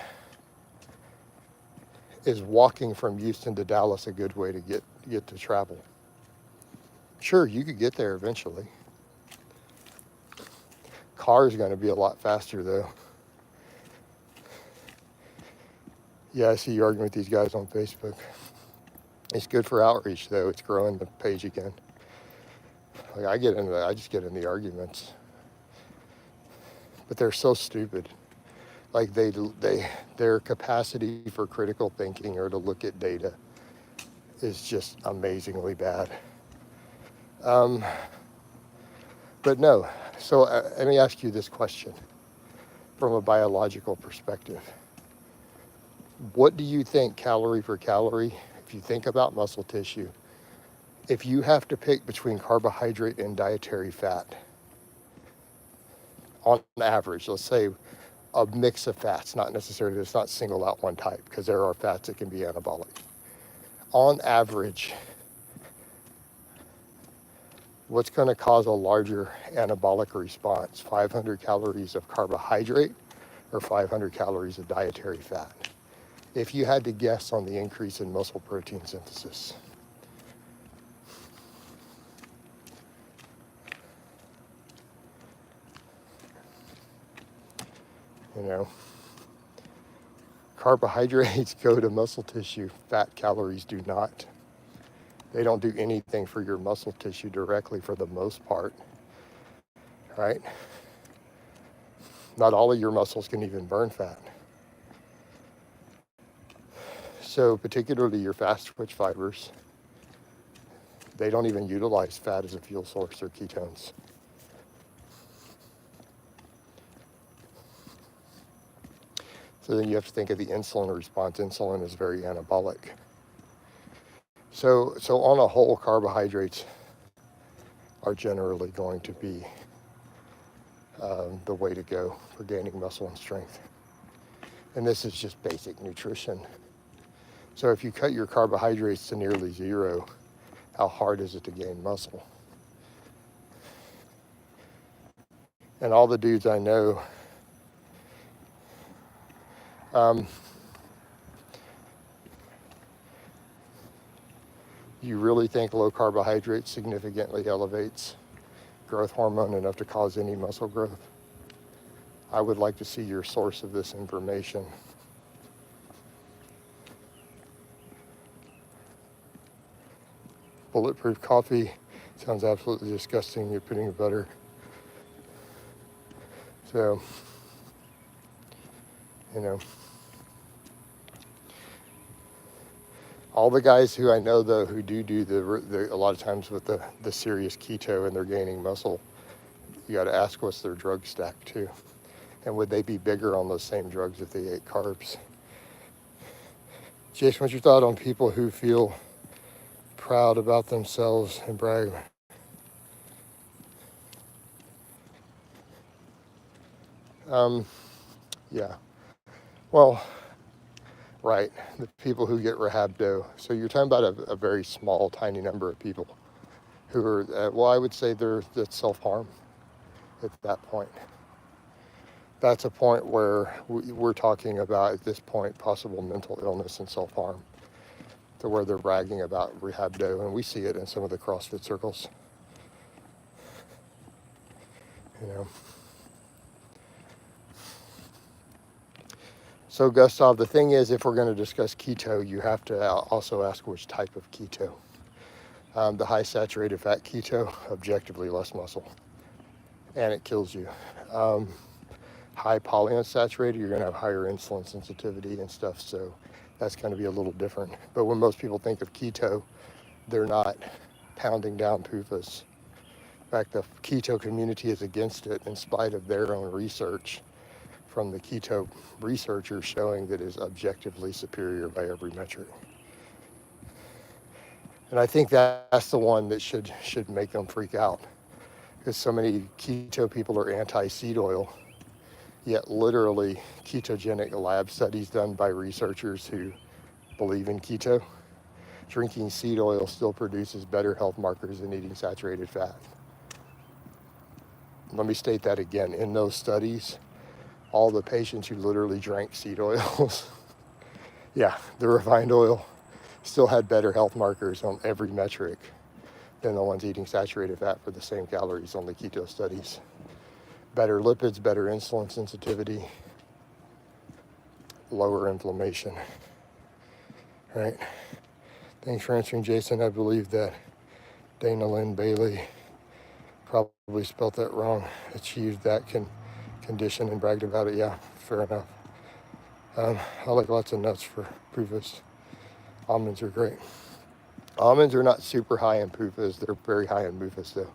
is walking from Houston to Dallas a good way to get to travel? Sure, you could get there eventually. Car is going to be a lot faster though. Yeah, I see you arguing with these guys on Facebook. It's good for outreach though. It's growing the page again. Like I just get in the arguments. But they're so stupid. Like their capacity for critical thinking or to look at data is just amazingly bad. But no, so let me ask you this question from a biological perspective. What do you think calorie for calorie, if you think about muscle tissue, if you have to pick between carbohydrate and dietary fat, on average, let's say a mix of fats, not necessarily, it's not singled out one type because there are fats that can be anabolic. On average, what's going to cause a larger anabolic response? 500 calories of carbohydrate or 500 calories of dietary fat? If you had to guess on the increase in muscle protein synthesis. You know, carbohydrates go to muscle tissue, fat calories do not. They don't do anything for your muscle tissue directly for the most part, right? Not all of your muscles can even burn fat. So particularly your fast twitch fibers, they don't even utilize fat as a fuel source or ketones. So then you have to think of the insulin response. Insulin is very anabolic. So on a whole, carbohydrates are generally going to be the way to go for gaining muscle and strength. And this is just basic nutrition. So if you cut your carbohydrates to nearly zero, how hard is it to gain muscle? And all the dudes I know, you really think low carbohydrates significantly elevates growth hormone enough to cause any muscle growth? I would like to see your source of this information. Bulletproof coffee sounds absolutely disgusting. You're putting butter. So, you know, all the guys who I know though who do the a lot of times with the serious keto and they're gaining muscle, you got to ask what's their drug stack too, and would they be bigger on those same drugs if they ate carbs? Jason, what's your thought on people who feel proud about themselves and brag? Yeah. Well, right. The people who get rhabdo. So you're talking about a very small, tiny number of people who are, well, I would say that's self-harm at that point. That's a point where we're talking about, at this point, possible mental illness and self-harm, to where they're bragging about rehab dough, and we see it in some of the CrossFit circles, you know. So Gustav, the thing is, if we're going to discuss keto, you have to also ask which type of keto. The high saturated fat keto, objectively less muscle, and it kills you. High polyunsaturated, you're going to have higher insulin sensitivity and stuff, so that's going to be a little different. But when most people think of keto, they're not pounding down PUFAs. In fact, the keto community is against it in spite of their own research from the keto researchers showing that it is objectively superior by every metric. And I think that's the one that should make them freak out, because so many keto people are anti-seed oil, yet literally ketogenic lab studies done by researchers who believe in keto, drinking seed oil still produces better health markers than eating saturated fat. Let me state that again. In those studies, all the patients who literally drank seed oils, yeah, the refined oil, still had better health markers on every metric than the ones eating saturated fat for the same calories on the keto studies. Better lipids, better insulin sensitivity, lower inflammation, right? Thanks for answering, Jason. I believe that Dana Lynn Bailey probably spelt that wrong, achieved that condition and bragged about it. Yeah, fair enough. I like lots of nuts for PUFAs. Almonds are great. Almonds are not super high in PUFAs. They're very high in MUFAs though.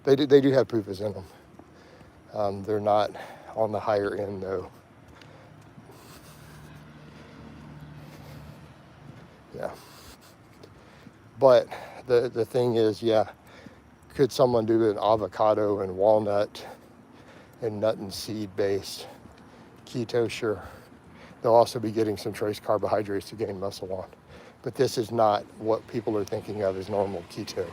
They do have PUFAs in them. They're not on the higher end though. Yeah. But the thing is, yeah, could someone do an avocado and walnut and nut and seed based keto? Sure. They'll also be getting some trace carbohydrates to gain muscle on. But this is not what people are thinking of as normal keto.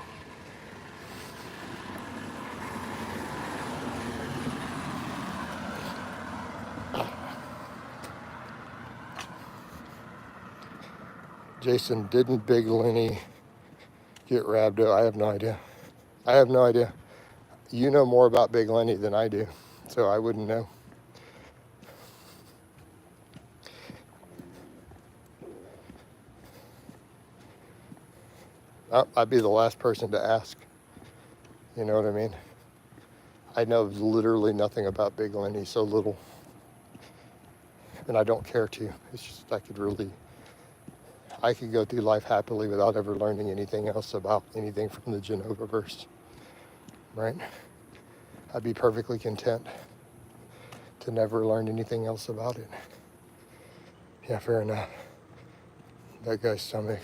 Jason, didn't Big Lenny get Rhabdo? I have no idea. I have no idea. You know more about Big Lenny than I do, so I wouldn't know. I'd be the last person to ask. You know what I mean? I know literally nothing about Big Lenny, so little. And I don't care to. It's just I could go through life happily without ever learning anything else about anything from the Genovaverse, right? I'd be perfectly content to never learn anything else about it. Yeah, fair enough. That guy's stomach.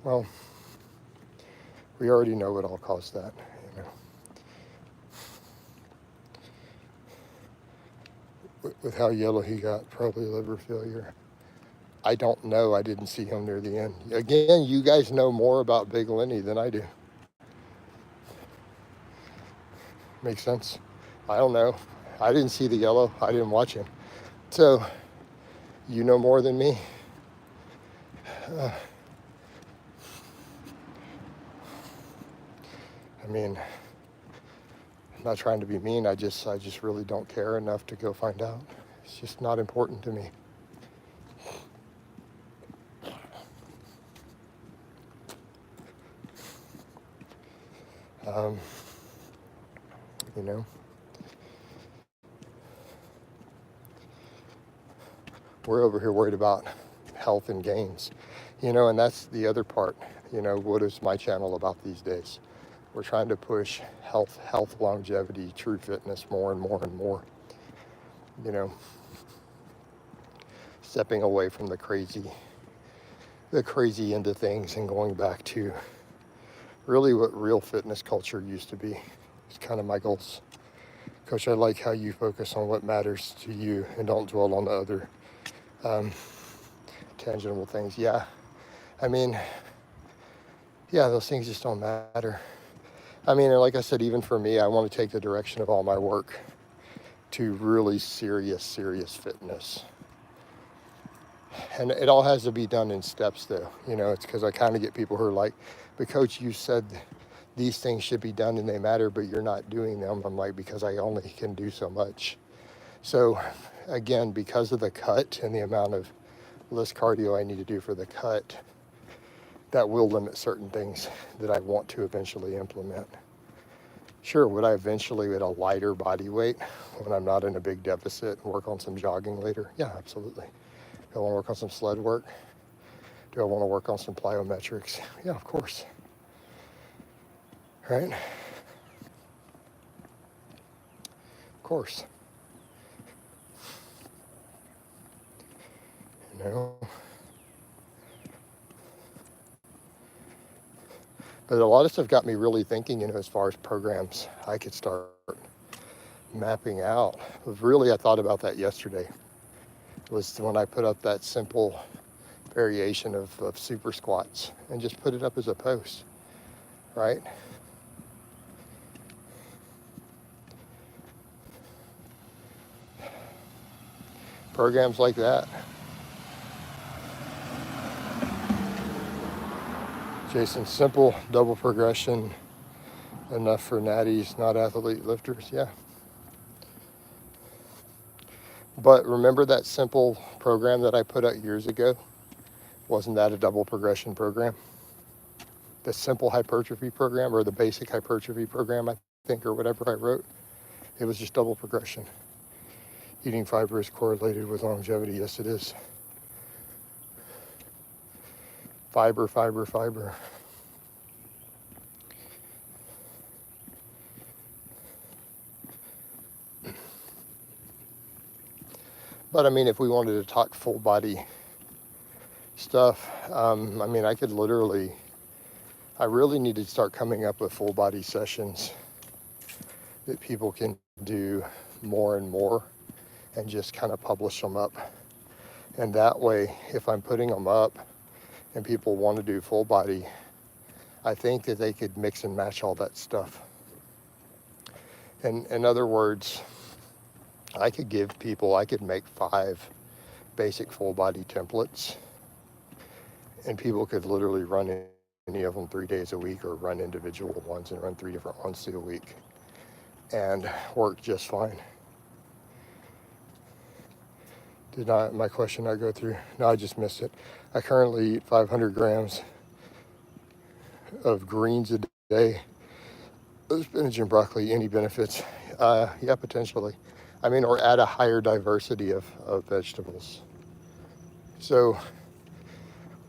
Well, we already know what all caused that, you know. With how yellow he got, probably liver failure. I don't know. I didn't see him near the end. Again, you guys know more about Big Lenny than I do. Makes sense? I don't know. I didn't see the yellow. I didn't watch him. So, you know more than me. I mean, I'm not trying to be mean. I just really don't care enough to go find out. It's just not important to me. You know, we're over here worried about health and gains, you know, and that's the other part. You know, what is my channel about these days? We're trying to push health, longevity, true fitness more and more and more. You know, stepping away from the crazy into things and going back to really what real fitness culture used to be. It's kind of my goals. Coach, I like how you focus on what matters to you and don't dwell on the other tangible things. Yeah, I mean, yeah, those things just don't matter. I mean, and like I said, even for me, I want to take the direction of all my work to really serious fitness. And it all has to be done in steps though. It's because I kind of get people who are like, but coach, you said these things should be done and they matter, but you're not doing them. I'm like, because I only can do so much. So again, because of the cut and the amount of less cardio I need to do for the cut, that will limit certain things that I want to eventually implement. Sure, would I eventually at a lighter body weight when I'm not in a big deficit work on some jogging later? Yeah, absolutely. Do I want to work on some sled work? Do I want to work on some plyometrics? Yeah, of course. Right? Of course. You know? But a lot of stuff got me really thinking, as far as programs I could start mapping out. Really, I thought about that yesterday. It was when I put up that simple variation of super squats and just put it up as a post, right? Programs like that. Jason, simple double progression, enough for natties, not athlete lifters. Yeah. But remember that simple program that I put out years ago? Wasn't that a double progression program? The simple hypertrophy program, or the basic hypertrophy program, I think, or whatever I wrote. It was just double progression. Eating fiber is correlated with longevity. Yes, it is. Fiber. But I mean, if we wanted to talk full body stuff, I mean, I really need to start coming up with full body sessions that people can do more and more and just kind of publish them up. And that way, if I'm putting them up and people want to do full body, I think that they could mix and match all that stuff. And in other words, I could make 5 basic full body templates, and people could literally run any of them 3 days a week, or run individual ones and run 3 different ones through a week and work just fine. Did not my question not go through? No, I just missed it. I currently eat 500 grams of greens a day. Spinach and broccoli, any benefits? Yeah, potentially. I mean, or add a higher diversity of vegetables. So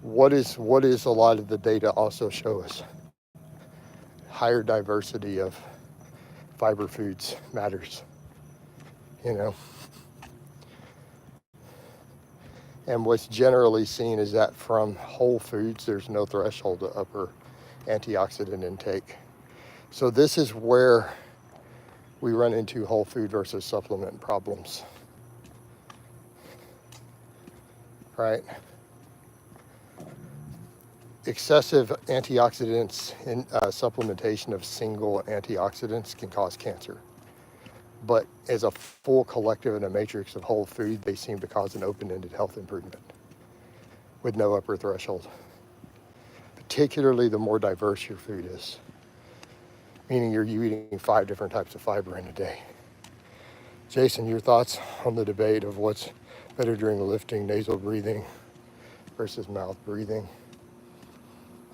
what is a lot of the data also show us? Higher diversity of fiber foods matters, And what's generally seen is that from whole foods, there's no threshold to upper antioxidant intake. So this is where we run into whole food versus supplement problems, right? Excessive antioxidants and supplementation of single antioxidants can cause cancer. But as a full collective and a matrix of whole food, they seem to cause an open-ended health improvement with no upper threshold. Particularly the more diverse your food is, meaning you're eating 5 different types of fiber in a day. Jason, your thoughts on the debate of what's better during lifting, nasal breathing versus mouth breathing?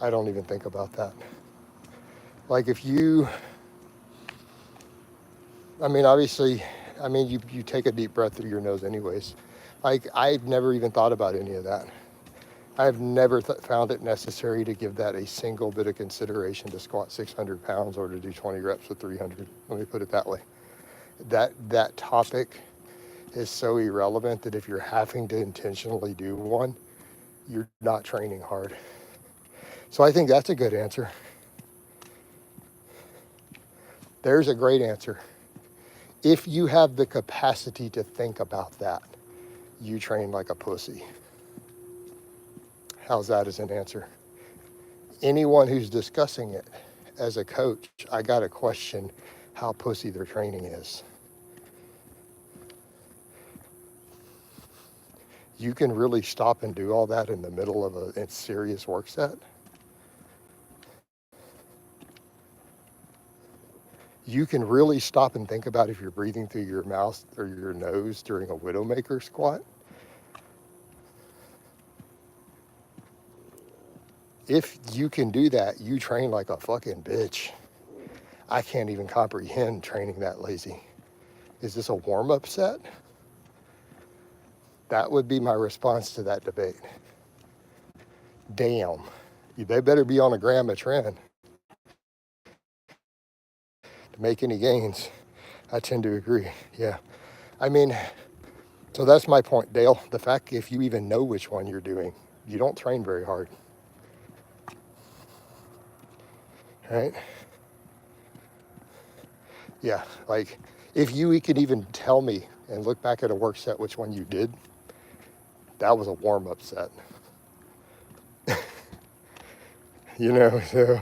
I don't even think about that. Like obviously, you take a deep breath through your nose anyways. Like, I've never even thought about any of that. I've never found it necessary to give that a single bit of consideration to squat 600 pounds or to do 20 reps with 300. Let me put it that way. That topic is so irrelevant that if you're having to intentionally do one, you're not training hard. So I think that's a good answer. There's a great answer. If you have the capacity to think about that, you train like a pussy. How's that as an answer? Anyone who's discussing it as a coach, I got to question how pussy their training is. You can really stop and do all that in the middle of a serious work set. You can really stop and think about if you're breathing through your mouth or your nose during a Widowmaker squat. If you can do that, you train like a fucking bitch. I can't even comprehend training that lazy. Is this a warm-up set? That would be my response to that debate. Damn, they better be on a gram a trend to make any gains. I tend to agree, yeah. I mean, so that's my point, Dale. The fact if you even know which one you're doing, you don't train very hard, right? Yeah, like if you could even tell me and look back at a work set which one you did, that was a warm-up set. You know, so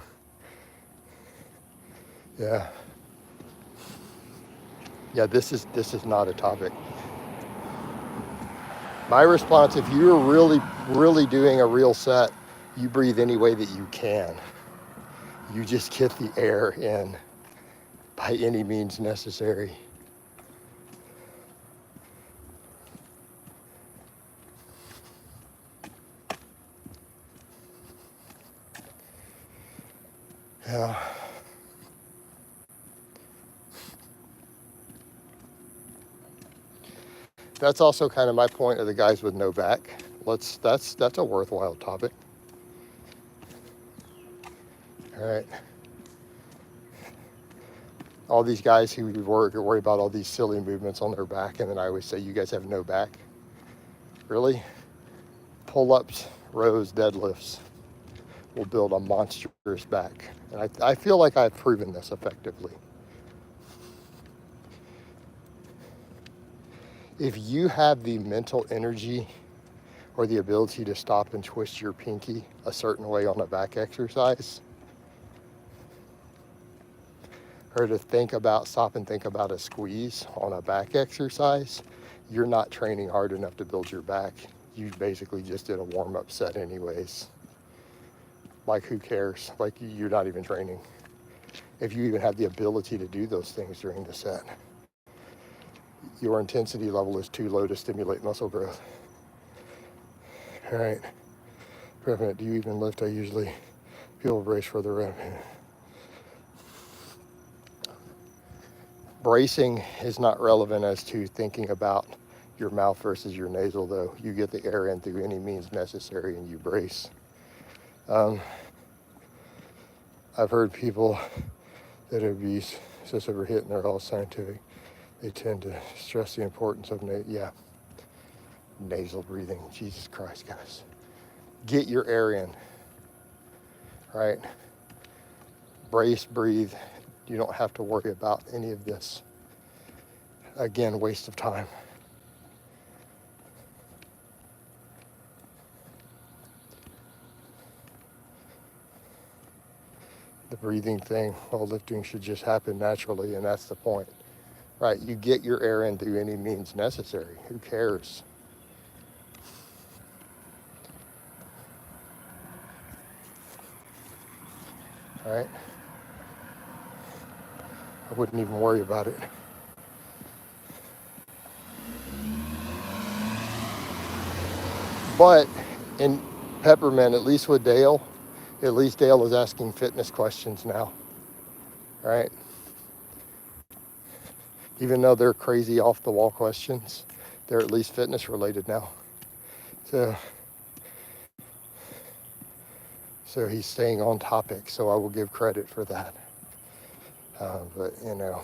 yeah. Yeah, this is not a topic. My response, if you're really doing a real set, you breathe any way that you can. You just get the air in by any means necessary. Yeah. That's also kind of my point of the guys with no back. That's a worthwhile topic. All right. All these guys who worry about all these silly movements on their back, and then I always say, you guys have no back? Really? Pull-ups, rows, deadlifts will build a monstrous back. And I feel like I've proven this effectively. If you have the mental energy or the ability to stop and twist your pinky a certain way on a back exercise, or to stop and think about a squeeze on a back exercise, you're not training hard enough to build your back. You basically just did a warm-up set anyways. Like, who cares? Like, you're not even training. If you even have the ability to do those things during the set, your intensity level is too low to stimulate muscle growth. All right. Prevalent, do you even lift? I usually feel a brace for the rep. Bracing is not relevant as to thinking about your mouth versus your nasal, though. You get the air in through any means necessary and you brace. I've heard people that are obese, since they were hitting, they're all scientific. They tend to stress the importance of nasal breathing. Jesus Christ, guys. Get your air in, right? Brace, breathe. You don't have to worry about any of this. Again, waste of time. The breathing thing, well, lifting should just happen naturally, and that's the point. Right, you get your air in through any means necessary. Who cares? All right? I wouldn't even worry about it. But in Peppermint, at least with Dale, at least Dale is asking fitness questions now, right? Even though they're crazy off the wall questions, they're at least fitness related now. So he's staying on topic, so I will give credit for that. But, yeah.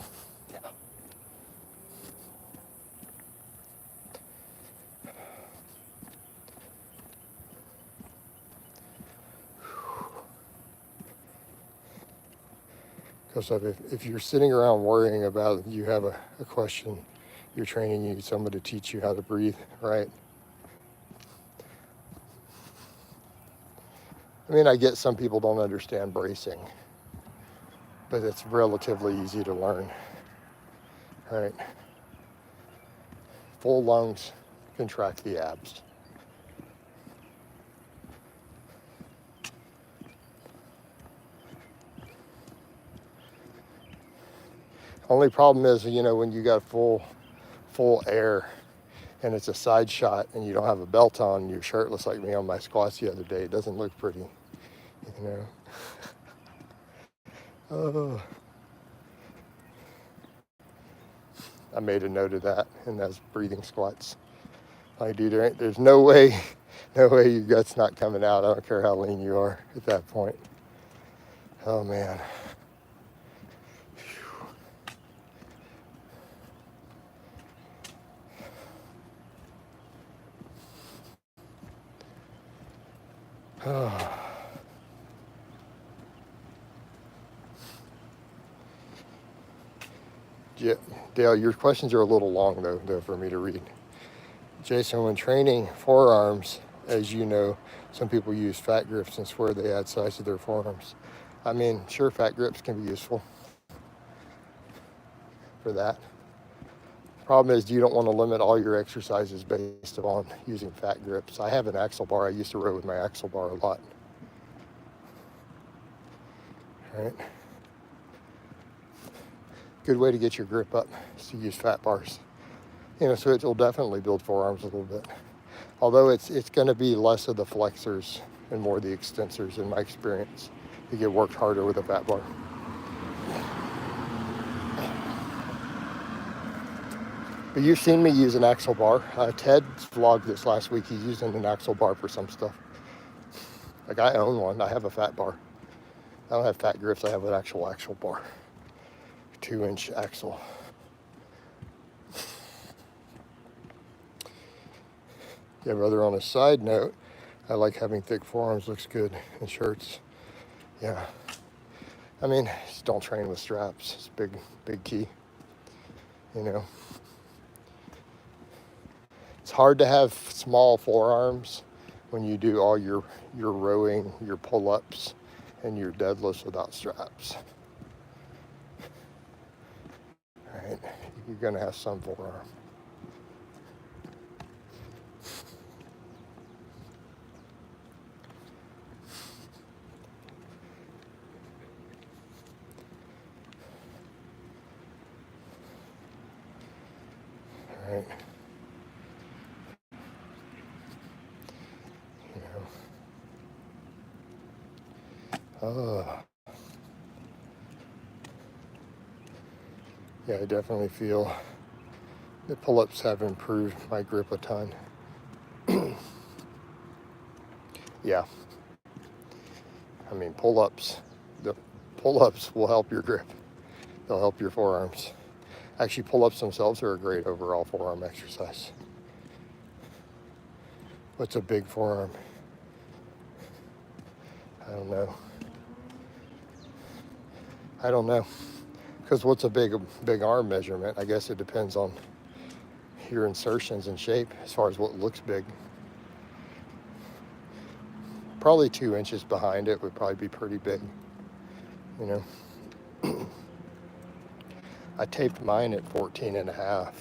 Because if you're sitting around worrying about, you have a question, you're training, you need someone to teach you how to breathe, right? I mean, I get some people don't understand bracing, but it's relatively easy to learn. All right. Full lungs contract the abs. Only problem is, when you got full air and it's a side shot and you don't have a belt on, you're shirtless like me on my squats the other day. It doesn't look pretty, Oh. I made a note of that in those breathing squats. Like, dude, there's no way your gut's not coming out. I don't care how lean you are at that point. Oh, man. Oh. Yeah, Dale, your questions are a little long, though, for me to read. Jason, when training forearms, as you know, some people use fat grips and swear they add size to their forearms. I mean, sure, fat grips can be useful for that. Problem is, you don't want to limit all your exercises based upon using fat grips. I have an axle bar. I used to row with my axle bar a lot. All right. Good way to get your grip up is to use fat bars. So it will definitely build forearms a little bit. Although it's going to be less of the flexors and more the extensors in my experience. You get worked harder with a fat bar. But you've seen me use an axle bar. Ted's vlogged this last week. He's using an axle bar for some stuff. Like, I own one. I have a fat bar. I don't have fat grips. I have an actual axle bar. 2-inch axle. Yeah, brother, on a side note, I like having thick forearms. Looks good in shirts. Yeah. I mean, just don't train with straps. It's a big key. It's hard to have small forearms when you do all your rowing, your pull-ups, and your deadlifts without straps. All right, you're gonna have some forearm. All right. Yeah, I definitely feel the pull-ups have improved my grip a ton. Yeah. I mean, the pull-ups will help your grip. They'll help your forearms. Actually, pull-ups themselves are a great overall forearm exercise. What's a big forearm? I don't know. Because what's a big arm measurement? I guess it depends on your insertions and shape as far as what looks big. Probably 2 inches behind it would probably be pretty big. I taped mine at 14.5.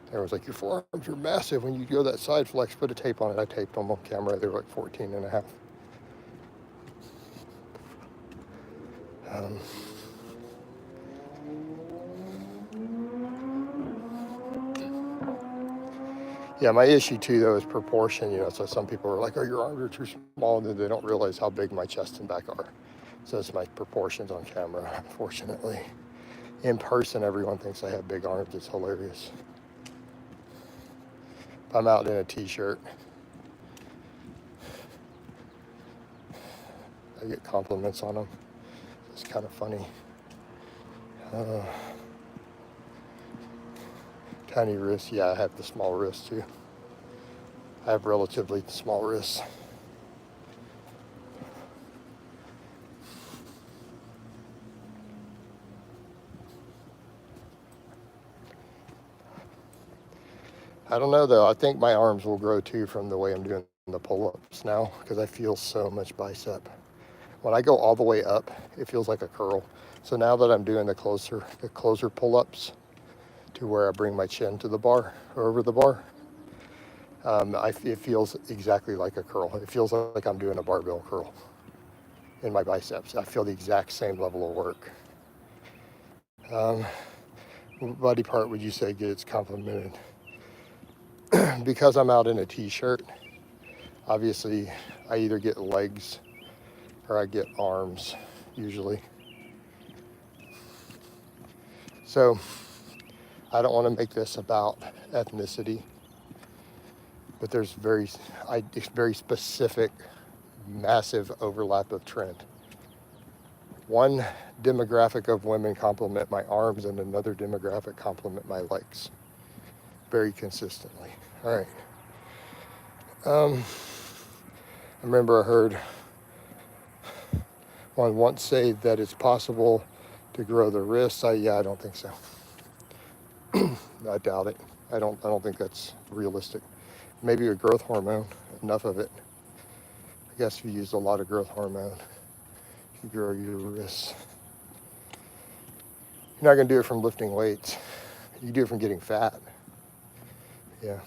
Everyone was like, your forearms are massive. When you go that side flex, put a tape on it. I taped them on camera. They were like 14.5. Yeah, my issue too, though, is proportion. So some people are like, oh, your arms are too small, and they don't realize how big my chest and back are. So it's my proportions on camera, unfortunately. In person, everyone thinks I have big arms. It's hilarious. I'm out in a t-shirt. I get compliments on them. It's kind of funny. Tiny wrists. Yeah, I have the small wrists too. I have relatively small wrists. I don't know though. I think my arms will grow too from the way I'm doing the pull-ups now, because I feel so much bicep. When I go all the way up, it feels like a curl. So now that I'm doing the closer pull-ups to where I bring my chin to the bar or over the bar, it feels exactly like a curl. It feels like I'm doing a barbell curl in my biceps. I feel the exact same level of work. What body part would you say gets complimented? Because I'm out in a t-shirt, obviously I either get legs or I get arms usually. So I don't want to make this about ethnicity, but there's very specific, massive overlap of trend. One demographic of women compliment my arms and another demographic compliment my legs very consistently. All right. I remember I heard one once say that it's possible to grow the wrists. I don't think so. I doubt it. I don't think that's realistic. Maybe a growth hormone, enough of it. I guess if you use a lot of growth hormone, you grow your wrists. You're not gonna do it from lifting weights. You do it from getting fat. Yeah.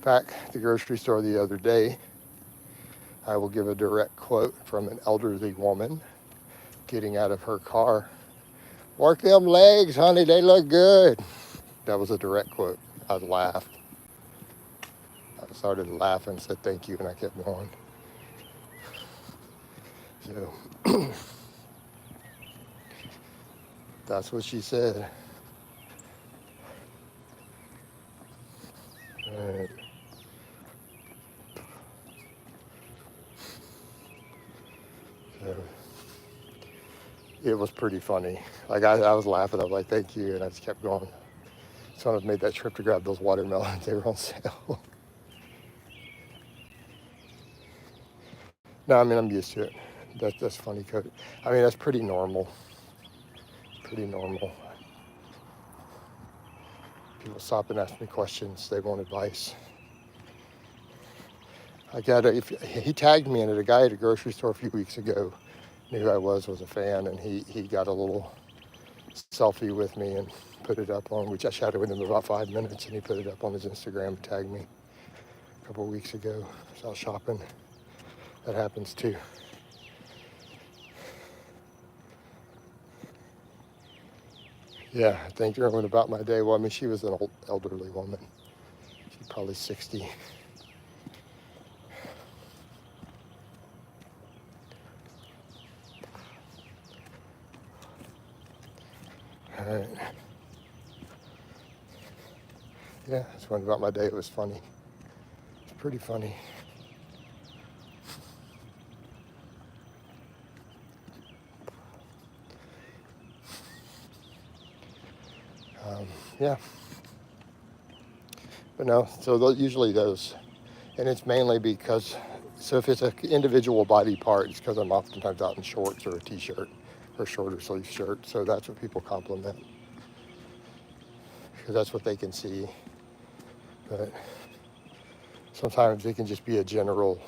Back at the grocery store the other day, I will give a direct quote from an elderly woman getting out of her car. "Work them legs, honey, they look good." That was a direct quote. I laughed. I started laughing, said thank you, and I kept going. So that's what she said. All right. So it was pretty funny. Like I was laughing. I was like, thank you, and I just kept going. So I've made that trip to grab those watermelons. They were on sale. No, I mean, I'm used to it. That's funny, Cody. I mean, that's pretty normal. Pretty normal. People stop and ask me questions. They want advice. He tagged me in it. A guy at a grocery store a few weeks ago knew who I was a fan, and he got a little selfie with me and put it up on, which I chatted with him about 5 minutes, and he put it up on his Instagram and tagged me a couple of weeks ago. So I was shopping. That happens too. Yeah, I think Erwin about my day. Well, I mean, she was an old elderly woman. She's probably 60. All right. Yeah, that's one about my day. It was funny. It's pretty funny. Yeah. But no, so usually those, and it's mainly because, so if it's an individual body part, it's because I'm oftentimes out in shorts or a t-shirt or shorter sleeve shirt. So that's what people compliment, because that's what they can see. But sometimes it can just be a general,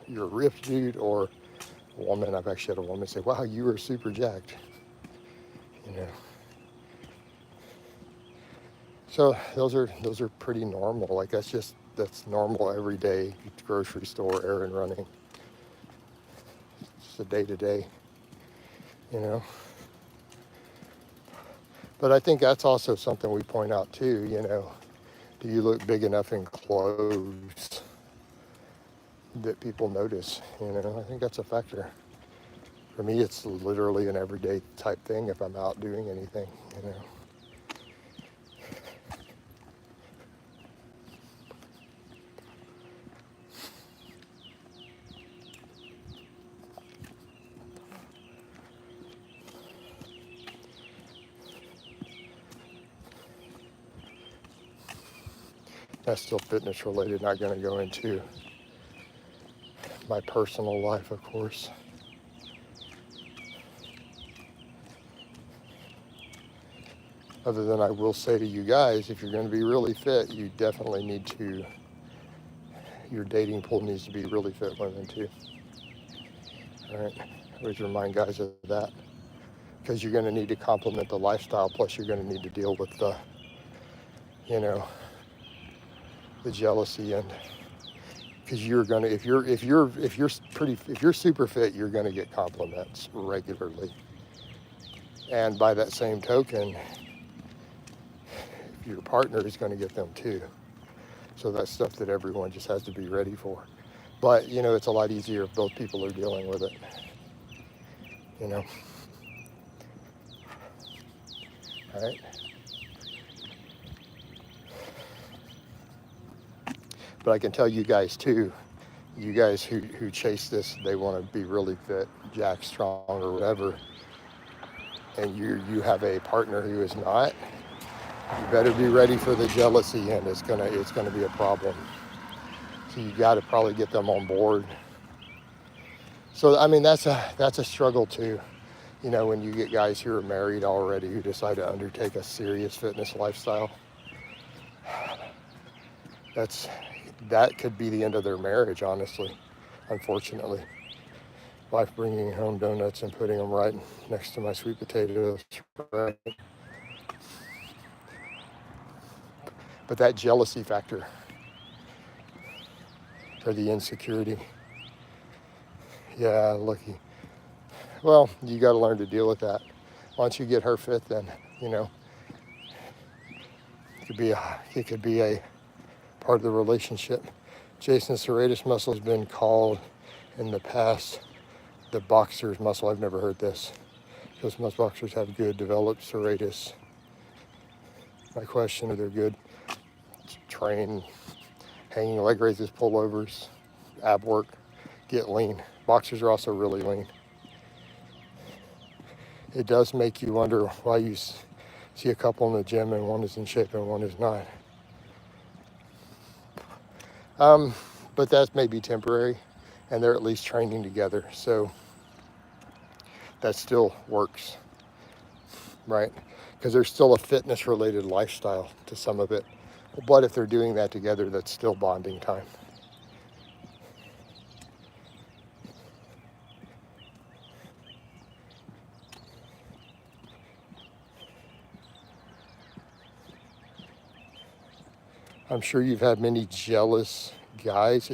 you're a ripped dude, or a woman. I've actually had a woman say, wow, you were super jacked, you know. So those are pretty normal. Like that's normal everyday grocery store errand running. It's a day to day, you know. But I think that's also something we point out too, you know. Do you look big enough in clothes that people notice? You know, I think that's a factor. For me, it's literally an everyday type thing if I'm out doing anything, you know. That's still fitness related, not going to go into my personal life, of course. Other than I will say to you guys, if you're going to be really fit, you definitely need to, your dating pool needs to be really fit women too. All right, always remind guys of that, because you're going to need to complement the lifestyle. Plus, you're going to need to deal with the, you know, the jealousy, and because you're going to, if you're super fit, you're going to get compliments regularly. And by that same token, your partner is going to get them too. So that's stuff that everyone just has to be ready for. But, you know, it's a lot easier if both people are dealing with it, you know. All right. But I can tell you guys too, you guys who chase this, they want to be really fit, jack strong or whatever, and you have a partner who is not, you better be ready for the jealousy, and it's gonna be a problem. So you got to probably get them on board. So I mean that's a struggle too, you know, when you get guys who are married already who decide to undertake a serious fitness lifestyle. That could be the end of their marriage, honestly, unfortunately. Wife bringing home donuts and putting them right next to my sweet potatoes, right? But that jealousy factor, or the insecurity, yeah, lucky. Well, you got to learn to deal with that. Once you get her fit, then, you know, it could be a part of the relationship. Jason's serratus muscle has been called in the past the boxer's muscle. I've never heard this, because most boxers have good developed serratus. My question, are they good train hanging leg raises, pullovers, ab work, get lean? Boxers are also really lean. It does make you wonder why you see a couple in the gym and one is in shape and one is not. But that may be temporary, and they're at least training together, so that still works, right? Because there's still a fitness-related lifestyle to some of it. But if they're doing that together, that's still bonding time. I'm sure you've had many jealous guys,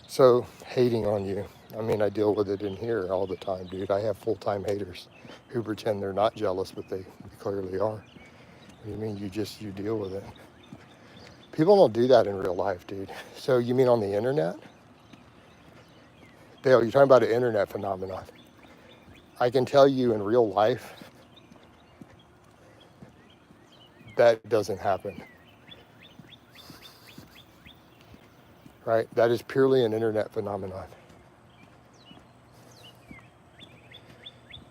so hating on you. I mean, I deal with it in here all the time, dude. I have full-time haters who pretend they're not jealous, but they clearly are. What do you mean? You deal with it. People don't do that in real life, dude. So you mean on the internet? Dale, you're talking about an internet phenomenon. I can tell you in real life, that doesn't happen. Right? That is purely an internet phenomenon.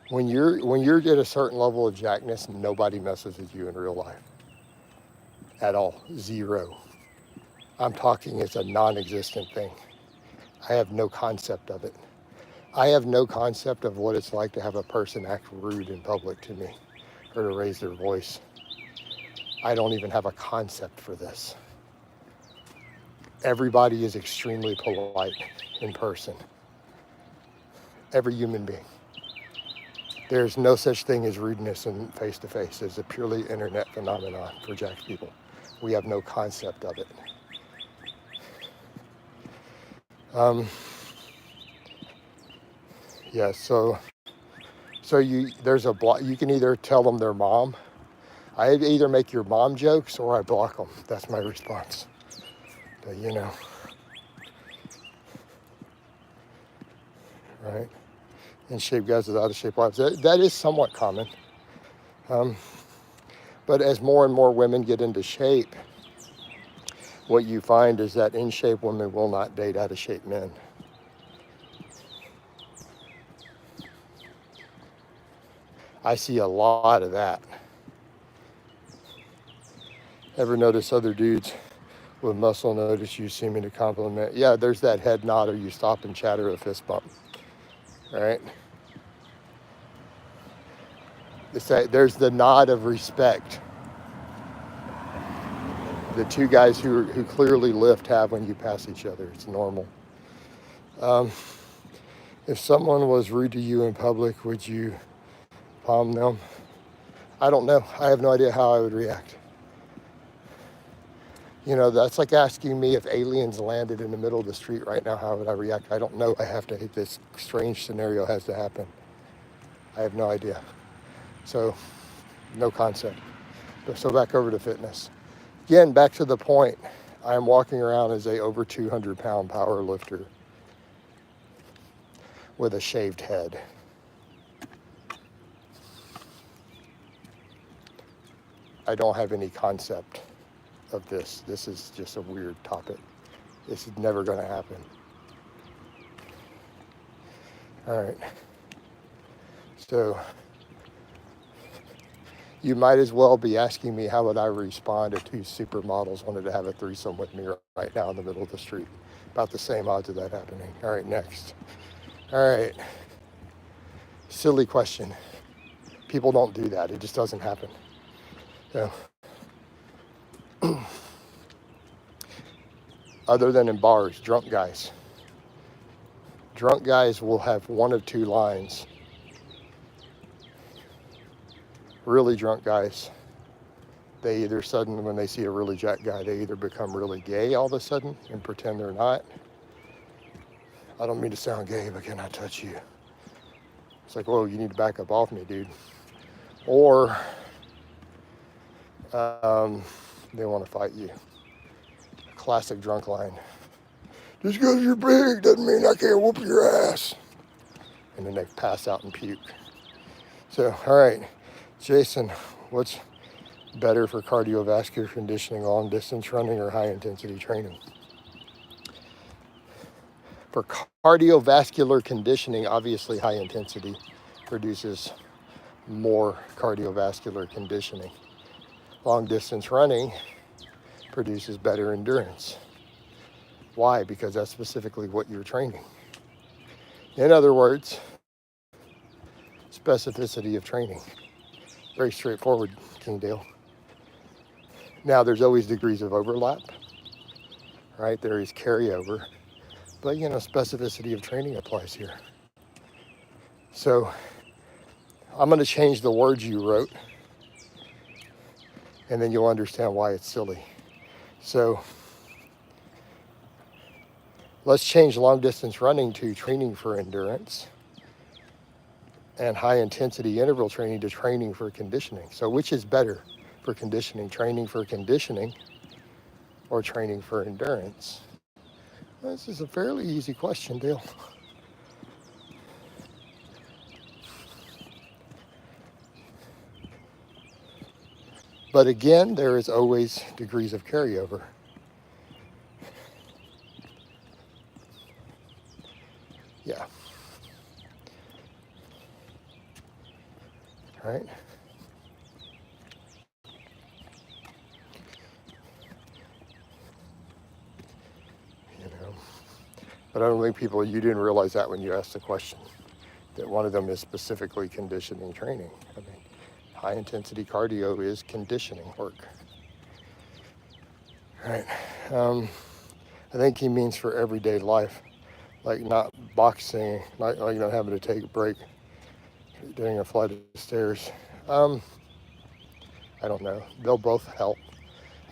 When you're at a certain level of jackness, nobody messes with you in real life. At all. Zero. I'm talking it's a non-existent thing. I have no concept of it. I have no concept of what it's like to have a person act rude in public to me or to raise their voice. I don't even have a concept for this. Everybody is extremely polite in person. Every human being. There's no such thing as rudeness in face-to-face. It's a purely internet phenomenon for jacked people. We have no concept of it. Yeah, so there's a block. You can either tell them their mom. I either make your mom jokes or I block them. That's my response. But you know, right? In shape guys with out of shape wives. That is somewhat common. But as more and more women get into shape, what you find is that in shape women will not date out of shape men. I see a lot of that. Ever notice other dudes with muscle notice you seeming to compliment? Yeah, there's that head nod, or you stop and chatter a fist bump, right? There's the nod of respect. The two guys who clearly lift have when you pass each other. It's normal. If someone was rude to you in public, would you palm them? I don't know. I have no idea how I would react. You know, that's like asking me if aliens landed in the middle of the street right now, how would I react? I don't know. I have to, this strange scenario has to happen. I have no idea. So, no concept. So back over to fitness. Again, back to the point. I'm walking around as a over 200 pound power lifter with a shaved head. I don't have any concept of this. This is just a weird topic. This is never going to happen. All right. So you might as well be asking me how would I respond if two supermodels wanted to have a threesome with me right now in the middle of the street. About the same odds of that happening. All right, next. All right. Silly question. People don't do that. It just doesn't happen. So, other than in bars, drunk guys. Drunk guys will have one of two lines. Really drunk guys, they either suddenly, when they see a really jacked guy, they either become really gay all of a sudden and pretend they're not. I don't mean to sound gay, but can I touch you? It's like, whoa, you need to back up off me, dude. Or they want to fight you. Classic drunk line. Just because you're big doesn't mean I can't whoop your ass. And then they pass out and puke. So, all right, Jason, what's better for cardiovascular conditioning, long distance running or high intensity training? For cardiovascular conditioning, obviously high intensity produces more cardiovascular conditioning. Long distance running produces better endurance. Why? Because that's specifically what you're training. In other words, specificity of training. Very straightforward, King Dale. Now, there's always degrees of overlap, right? There is carryover, but you know, specificity of training applies here. So I'm going to change the words you wrote, and then you'll understand why it's silly. So let's change long distance running to training for endurance, and high intensity interval training to training for conditioning. So which is better for conditioning, training for conditioning or training for endurance? Well, this is a fairly easy question, Dale. But again, there is always degrees of carryover. Yeah. Right? You know. But I don't think people, you didn't realize that when you asked the question, that one of them is specifically conditioning training. I mean, high intensity cardio is conditioning work. Right. I think he means for everyday life, like not boxing, like you know, having to take a break during a flight of stairs. I don't know. They'll both help.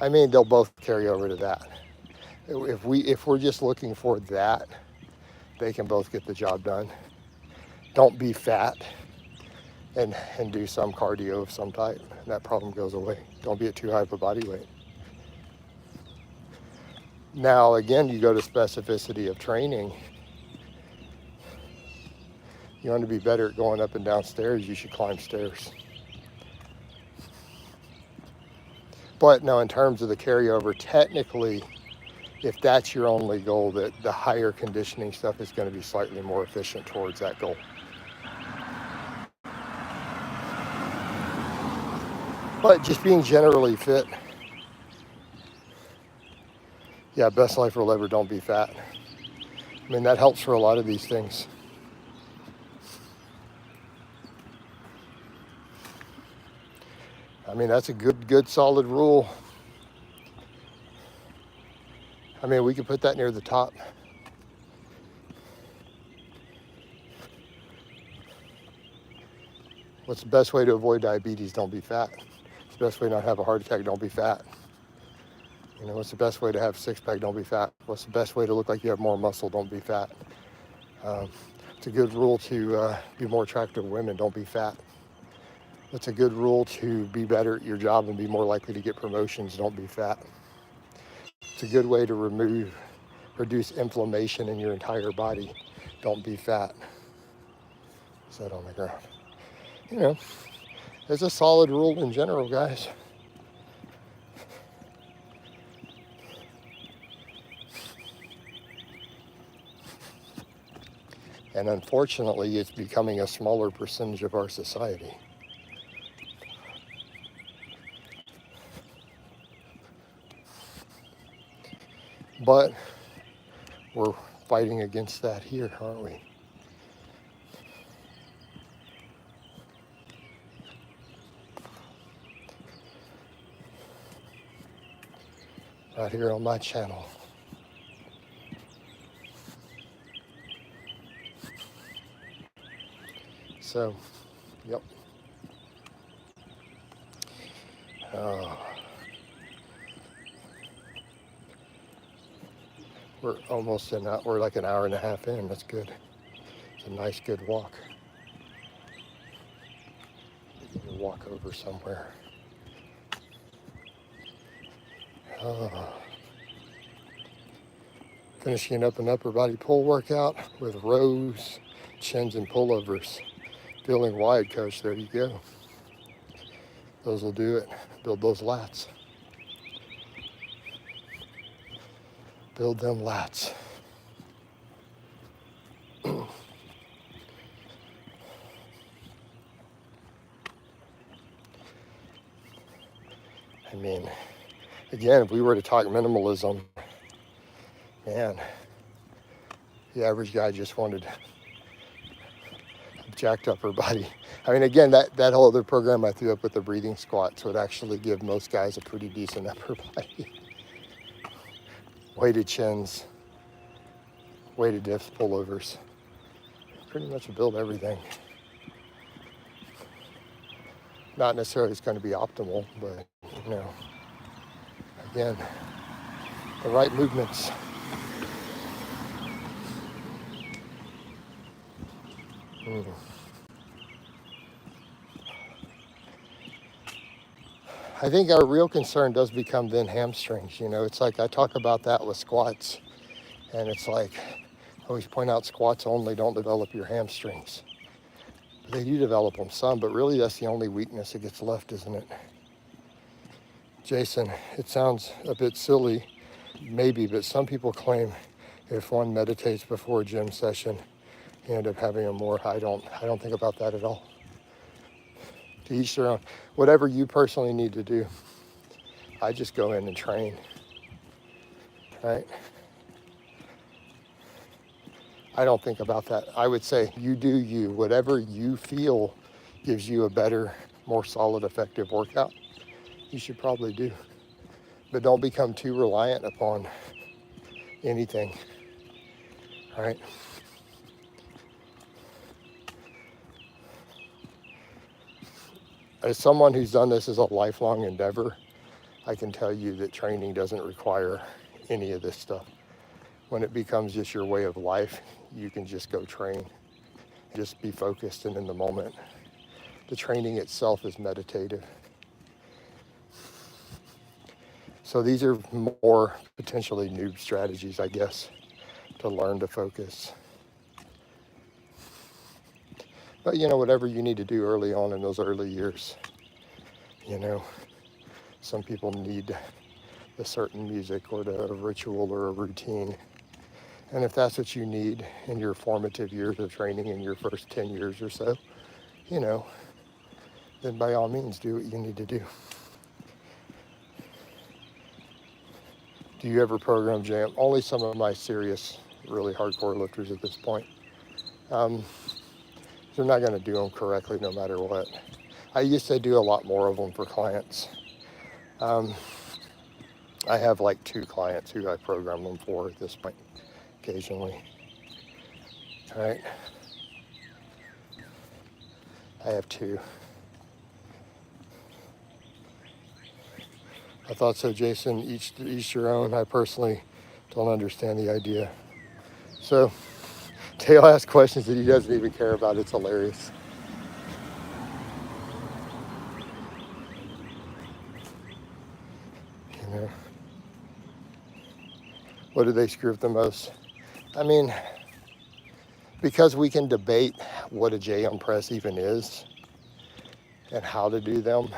I mean, they'll both carry over to that. If we're just looking for that, they can both get the job done. Don't be fat and do some cardio of some type. That problem goes away. Don't be at too high of a body weight. Now, again, you go to specificity of training. You want to be better at going up and down stairs, you should climb stairs. But now in terms of the carryover, technically, if that's your only goal, that the higher conditioning stuff is going to be slightly more efficient towards that goal. But just being generally fit. Yeah, best life will ever, don't be fat. I mean, that helps for a lot of these things. I mean, that's a good solid rule. I mean, we could put that near the top. What's the best way to avoid diabetes? Don't be fat. What's the best way not to have a heart attack? Don't be fat. You know, what's the best way to have a six-pack? Don't be fat. What's the best way to look like you have more muscle? Don't be fat. It's a good rule to be more attractive to women. Don't be fat. It's a good rule to be better at your job and be more likely to get promotions. Don't be fat. It's a good way to reduce inflammation in your entire body. Don't be fat. Set on the ground. You know, it's a solid rule in general, guys. And unfortunately, it's becoming a smaller percentage of our society. But we're fighting against that here, aren't we? Right here on my channel. So, yep. We're almost we're like an hour and a half in. That's good. It's a nice, good walk. Walk over somewhere. Finishing up an upper body pull workout with rows, chins, and pullovers. Feeling wide, coach. There you go. Those will do it. Build those lats. Build them lats. I mean, again, if we were to talk minimalism, man, the average guy just wanted a jacked upper body. I mean, again, that whole other program I threw up with the breathing squats would actually give most guys a pretty decent upper body. Weighted chins, weighted diffs, pullovers. Pretty much build everything. Not necessarily it's going to be optimal, but, you know, again, the right movements. I think our real concern does become then hamstrings. You know, it's like I talk about that with squats, and it's like I always point out squats only don't develop your hamstrings. They do develop them some, but really that's the only weakness that gets left, isn't it? Jason, it sounds a bit silly, maybe, but some people claim if one meditates before a gym session, you end up having a more. I don't think about that at all. To each their own. Whatever you personally need to do, I just go in and train, right? I don't think about that. I would say you do you. Whatever you feel gives you a better, more solid, effective workout, you should probably do. But don't become too reliant upon anything, right? As someone who's done this as a lifelong endeavor, I can tell you that training doesn't require any of this stuff. When it becomes just your way of life, you can just go train. Just be focused and in the moment. The training itself is meditative. So these are more potentially noob strategies, I guess, to learn to focus. But, you know, whatever you need to do early on in those early years, you know, some people need a certain music or a ritual or a routine. And if that's what you need in your formative years of training in your first 10 years or so, you know, then by all means do what you need to do. Do you ever program jam? Only some of my serious, really hardcore lifters at this point. They're not going to do them correctly no matter what. I used to do a lot more of them for clients. I have like 2 clients who I program them for at this point, occasionally. All right. I have 2. I thought so, Jason. Each your own. I personally don't understand the idea. So Dale asks questions that he doesn't even care about. It's hilarious. You know, what do they screw up the most? I mean, because we can debate what a J-arm press even is and how to do them.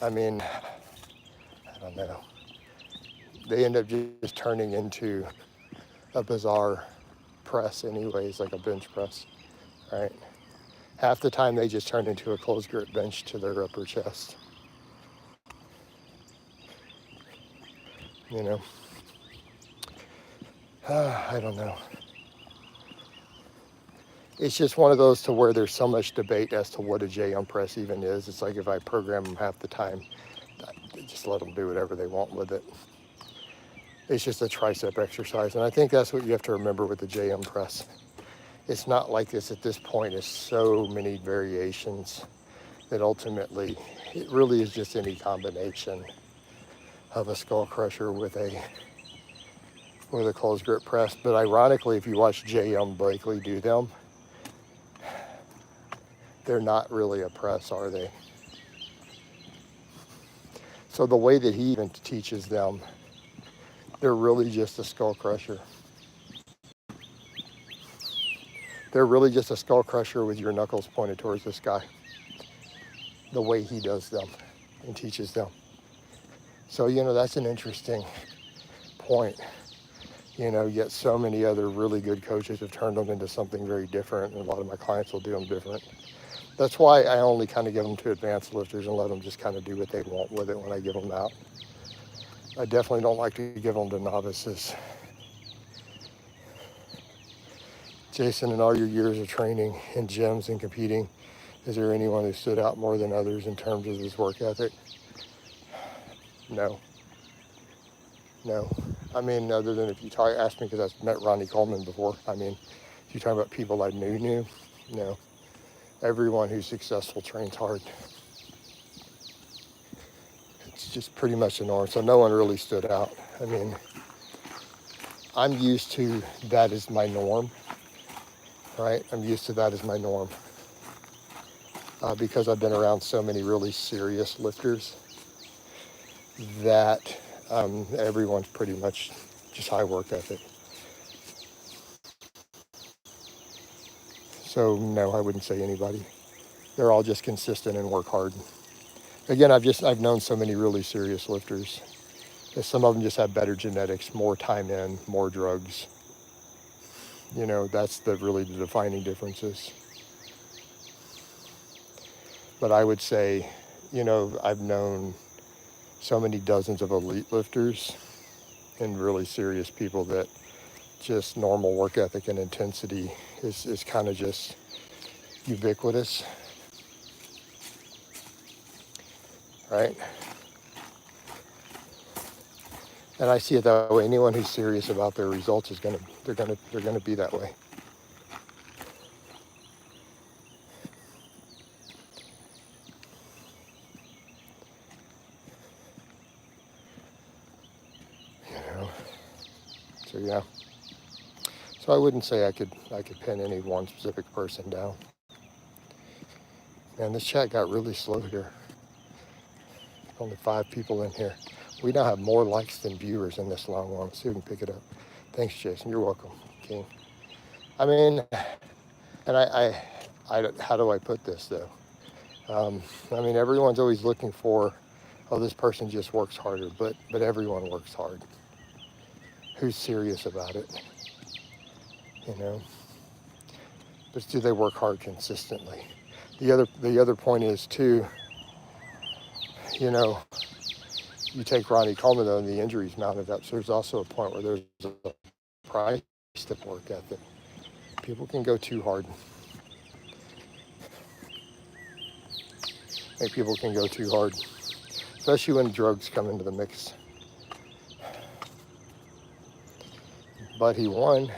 I mean, I don't know. They end up just turning into a bizarre press anyways, like a bench press, right? Half the time they just turn into a closed grip bench to their upper chest. You know, I don't know. It's just one of those to where there's so much debate as to what a J-arm press even is. It's like if I program them half the time, just let them do whatever they want with it. It's just a tricep exercise. And I think that's what you have to remember with the J-arm press. It's not like this at this point. It's so many variations that ultimately it really is just any combination of a skull crusher with a closed grip press. But ironically, if you watch J.M. Blakely do them, they're not really a press, are they? So the way that he even teaches them, they're really just a skull crusher. They're really just a skull crusher with your knuckles pointed towards the sky. The way he does them and teaches them. So, that's an interesting point. Yet so many other really good coaches have turned them into something very different, and a lot of my clients will do them different. That's why I only kind of give them to advanced lifters and let them just kind of do what they want with it when I give them out. I definitely don't like to give them to novices. Jason, in all your years of training in gyms and competing, is there anyone who stood out more than others in terms of his work ethic? No. I mean, other than if you ask me, because I've met Ronnie Coleman before. I mean, if you talk about people I knew, no. Everyone who's successful trains hard. It's just pretty much the norm. So no one really stood out. I mean, I'm used to that as my norm, right? I'm used to that as my norm because I've been around so many really serious lifters that everyone's pretty much just high work ethic. So no, I wouldn't say anybody. They're all just consistent and work hard. Again, I've known so many really serious lifters. Some of them just have better genetics, more time in, more drugs. That's really the defining differences. But I would say, I've known so many dozens of elite lifters and really serious people that just normal work ethic and intensity is kind of just ubiquitous, right? And I see it that way. Anyone who's serious about their results they're gonna be that way. So yeah. So I wouldn't say I could pin any one specific person down. Man, this chat got really slow here. Only 5 people in here. We now have more likes than viewers in this long one. Let's see if we can pick it up. Thanks, Jason. You're welcome, King. I mean, and I how do I put this though? I mean, everyone's always looking for, oh, this person just works harder, but everyone works hard. Who's serious about it? But do they work hard consistently? The other point is too, you take Ronnie Coleman though, and the injuries mounted up. So there's also a point where there's a price to work ethic. People can go too hard. I think people can go too hard, especially when drugs come into the mix. But he won.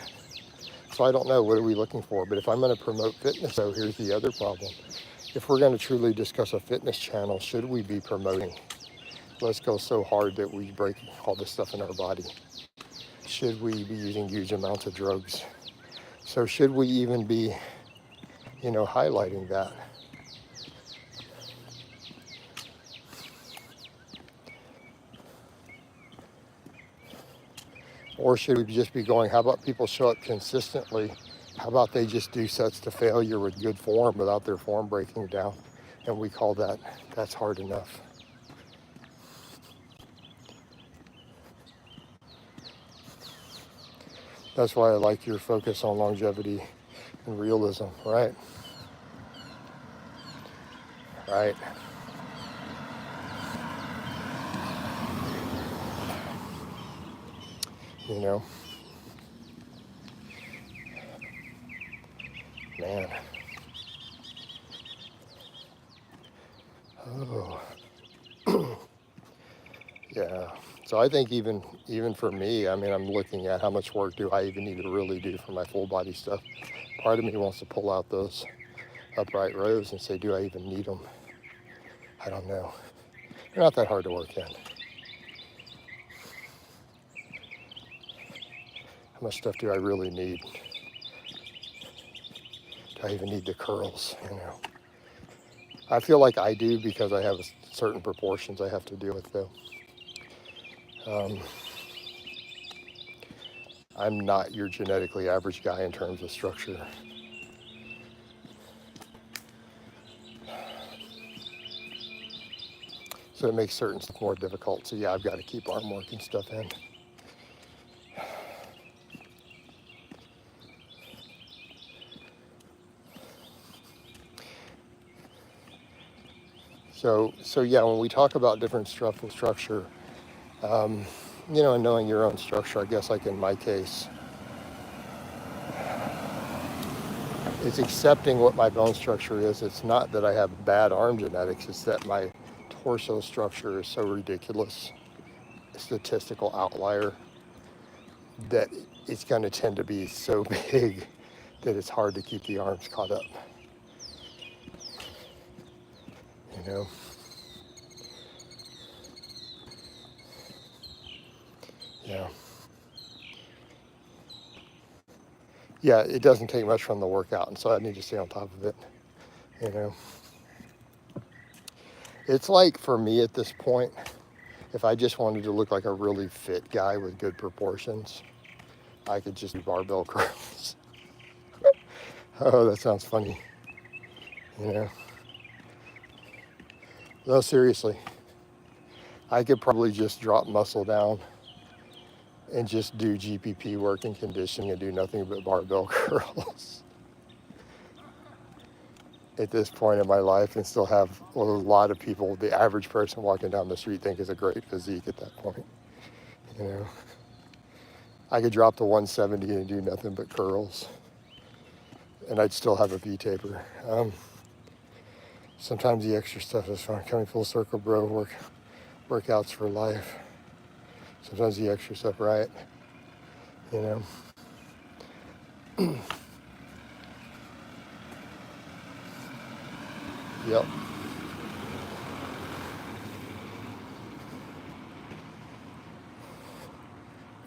So I don't know, what are we looking for? But if I'm going to promote fitness, so here's the other problem. If we're going to truly discuss a fitness channel, should we be promoting let's go so hard that we break all this stuff in our body? Should we be using huge amounts of drugs? So should we even be, highlighting that? Or should we just be going, how about people show up consistently? How about they just do sets to failure with good form without their form breaking down? And we call that's hard enough. That's why I like your focus on longevity and realism, right? Right. Man. Oh. Yeah. So I think even for me, I'm looking at how much work do I even need to really do for my full body stuff. Part of me wants to pull out those upright rows and say, do I even need them? I don't know. They're not that hard to work in. How much stuff do I really need? Do I even need the curls? I feel like I do because I have certain proportions I have to deal with though. I'm not your genetically average guy in terms of structure. So it makes certain stuff more difficult. So yeah, I've got to keep arm work and stuff in. So yeah, when we talk about different structure, and knowing your own structure, I guess like in my case, it's accepting what my bone structure is. It's not that I have bad arm genetics, it's that my torso structure is so ridiculous, statistical outlier, that it's going to tend to be so big that it's hard to keep the arms caught up. Yeah. Yeah, it doesn't take much from the workout, and so I need to stay on top of it. It's like for me at this point, if I just wanted to look like a really fit guy with good proportions, I could just do barbell curls. Oh, that sounds funny. No, seriously. I could probably just drop muscle down and just do GPP work and conditioning and do nothing but barbell curls at this point in my life and still have a lot of people, the average person walking down the street, think is a great physique at that point. I could drop to 170 and do nothing but curls and I'd still have a V-taper. Sometimes the extra stuff is fun. Coming full circle, bro. Workouts for life. Sometimes the extra stuff, right? Yep.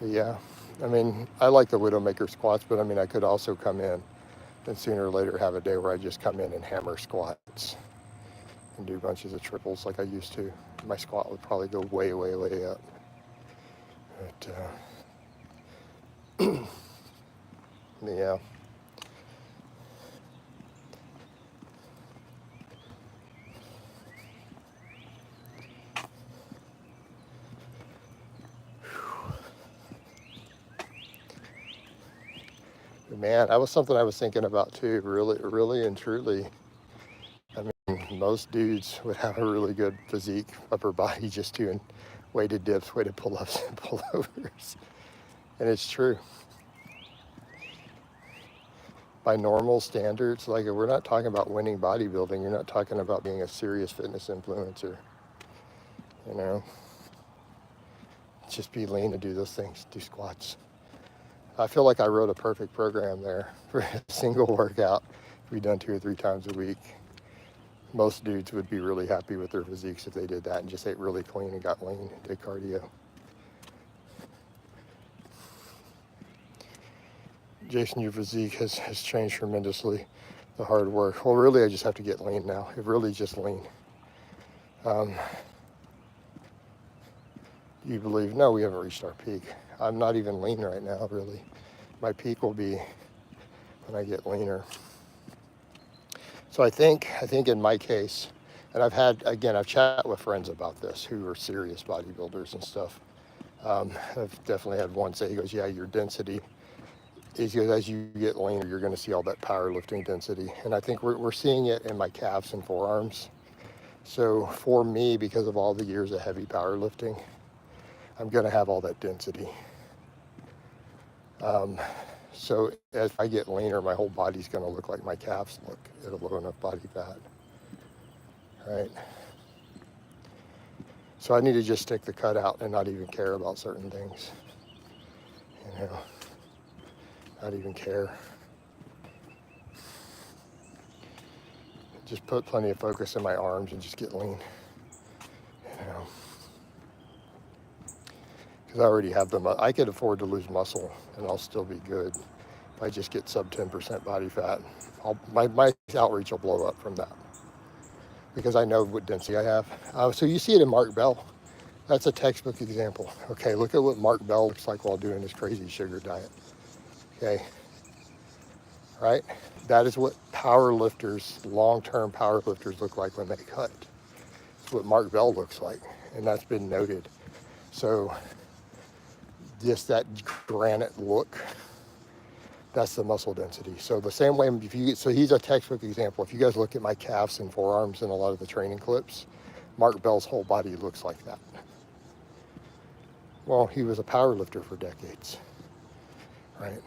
Yeah. I like the Widowmaker squats, but I could also come in and sooner or later have a day where I just come in and hammer squats and do bunches of triples like I used to. My squat would probably go way, way, way up. But, yeah. Man, that was something I was thinking about too, really, really and truly. Most dudes would have a really good physique, upper body, just doing weighted dips, weighted pull-ups, and pullovers. And it's true. By normal standards, like we're not talking about winning bodybuilding, you're not talking about being a serious fitness influencer. Just be lean and do those things, do squats. I feel like I wrote a perfect program there for a single workout. If we done 2 or 3 times a week, most dudes would be really happy with their physiques if they did that and just ate really clean and got lean and did cardio. Jason, your physique has changed tremendously. The hard work. Well, really, I just have to get lean now. It really just lean. Do you believe? No, we haven't reached our peak. I'm not even lean right now, really. My peak will be when I get leaner. So I think in my case, and I've chatted with friends about this who are serious bodybuilders and stuff. I've definitely had one say, he goes, yeah, your density is, as you get leaner, you're going to see all that powerlifting density. And I think we're seeing it in my calves and forearms. So for me, because of all the years of heavy powerlifting, I'm going to have all that density. So as I get leaner, my whole body's going to look like my calves look at a low enough body fat, right? So I need to just stick the cut out and not even care about certain things, you know, not even care. Just put plenty of focus in my arms and just get lean, you know. Because I already have them. I could afford to lose muscle and I'll still be good. If I just get sub 10% body fat, my outreach will blow up from that. Because I know what density I have. So you see it in Mark Bell. That's a textbook example. Okay, look at what Mark Bell looks like while doing his crazy sugar diet. Okay, right? That is what powerlifters, long-term powerlifters look like when they cut. It's what Mark Bell looks like, and that's been noted. So just that granite look, that's the muscle density. So the same way, so he's a textbook example. If you guys look at my calves and forearms in a lot of the training clips, Mark Bell's whole body looks like that. Well, he was a power lifter for decades, right?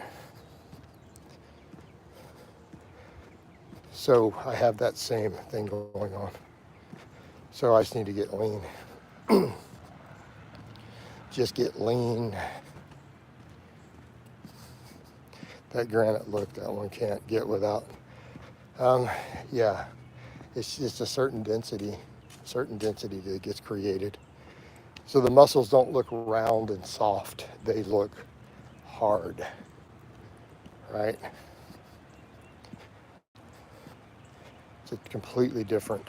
So I have that same thing going on. So I just need to get lean. Just get lean. That granite look, that one can't get without. Yeah, it's just a certain density that gets created. So the muscles don't look round and soft, they look hard, right? It's a completely different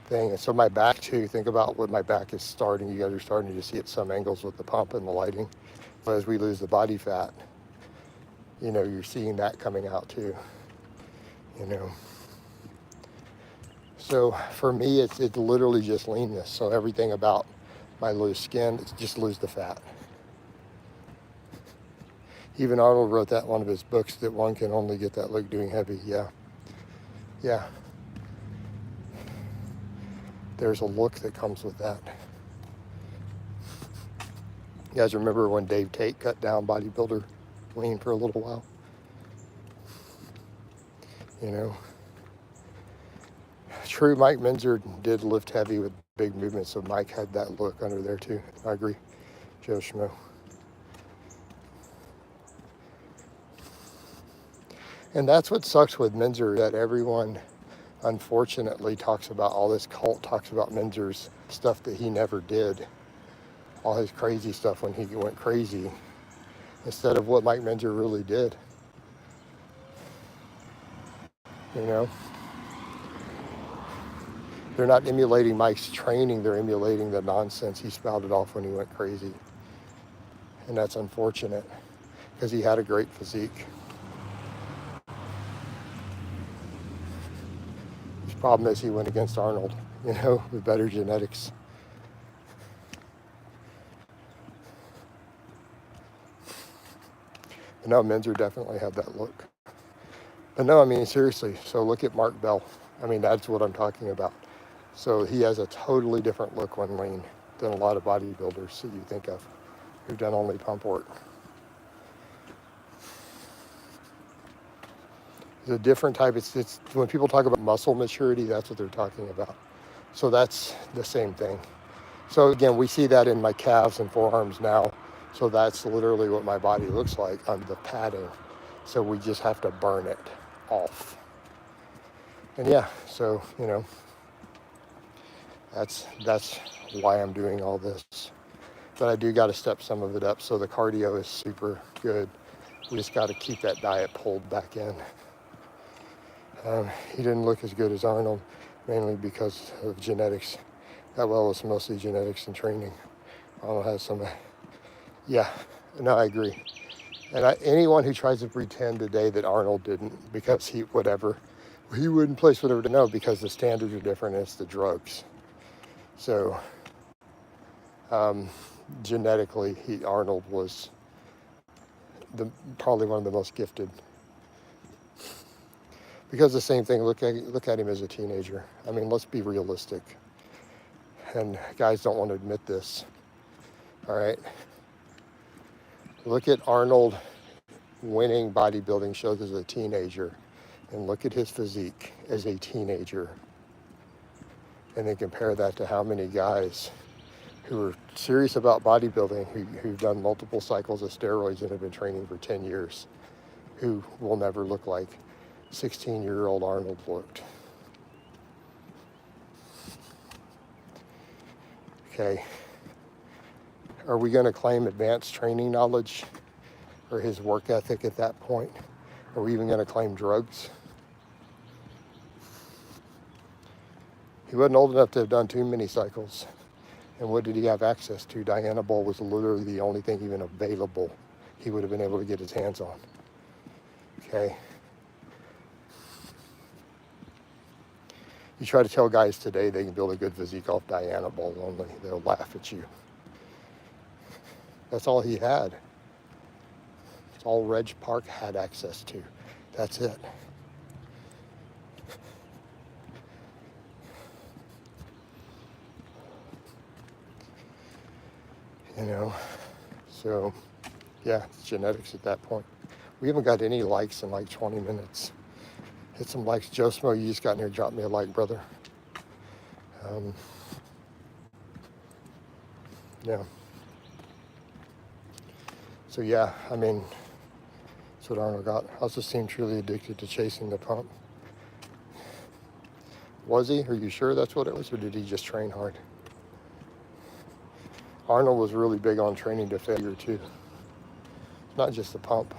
thing. And so my back too, think about what my back is starting. You guys are starting to see at some angles with the pump and the lighting. But as we lose the body fat, you know, you're seeing that coming out too, you know. So for me, it's literally just leanness. So everything about my loose skin, it's just lose the fat. Even Arnold wrote that in one of his books, that one can only get that look doing heavy. Yeah. There's a look that comes with that. You guys remember when Dave Tate cut down bodybuilder lean for a little while? You know. True, Mike Minzer did lift heavy with big movements, so Mike had that look under there too. I agree, Joe Schmo. And that's what sucks with Minzer, that everyone unfortunately talks about, all this cult talks about Minzer's stuff that he never did, all his crazy stuff when he went crazy, instead of what Mike Minzer really did, you know. They're not emulating Mike's training, they're emulating the nonsense he spouted off when he went crazy. And that's unfortunate, because he had a great physique. His problem is he went against Arnold, you know, with better genetics. But no, Minzer definitely had that look. But no, I mean, seriously, so look at Mark Bell. I mean, that's what I'm talking about. So he has a totally different look when lean than a lot of bodybuilders that you think of who've done only pump work. It's a different type. It's when people talk about muscle maturity, that's what they're talking about. So that's the same thing. So again, we see that in my calves and forearms now. So that's literally what my body looks like under the padding. So we just have to burn it off. And yeah, so, you know, that's why I'm doing all this. But I do got to step some of it up. So the cardio is super good. We just got to keep that diet pulled back in. He didn't look as good as Arnold, mainly because of genetics. That well, it's mostly genetics and training. Arnold has some, yeah, no, I agree. And anyone who tries to pretend today that Arnold didn't, because he wouldn't place whatever, no, because the standards are different and it's the drugs. So genetically, Arnold was probably one of the most gifted. Because the same thing, look at him as a teenager. I mean, let's be realistic. And guys don't want to admit this. All right. Look at Arnold winning bodybuilding shows as a teenager, and look at his physique as a teenager. And then compare that to how many guys who are serious about bodybuilding, who've done multiple cycles of steroids and have been training for 10 years, who will never look like 16-year-old Arnold looked. Okay. Are we going to claim advanced training knowledge or his work ethic at that point? Are we even going to claim drugs? He wasn't old enough to have done too many cycles. And what did he have access to? Dianabol was literally the only thing even available he would have been able to get his hands on. Okay. You try to tell guys today they can build a good physique off Dianabol only, they'll laugh at you. That's all he had. It's all Reg Park had access to. That's it. You know, so yeah, it's genetics at that point. We haven't got any likes in like 20 minutes. Hit some likes. Joe Smo, you just got in here, drop me a like, brother. Yeah. So yeah, I mean, that's what Arnold got. Also seemed truly addicted to chasing the pump. Was he? Are you sure that's what it was, or did he just train hard? Arnold was really big on training to failure too. Not just the pump.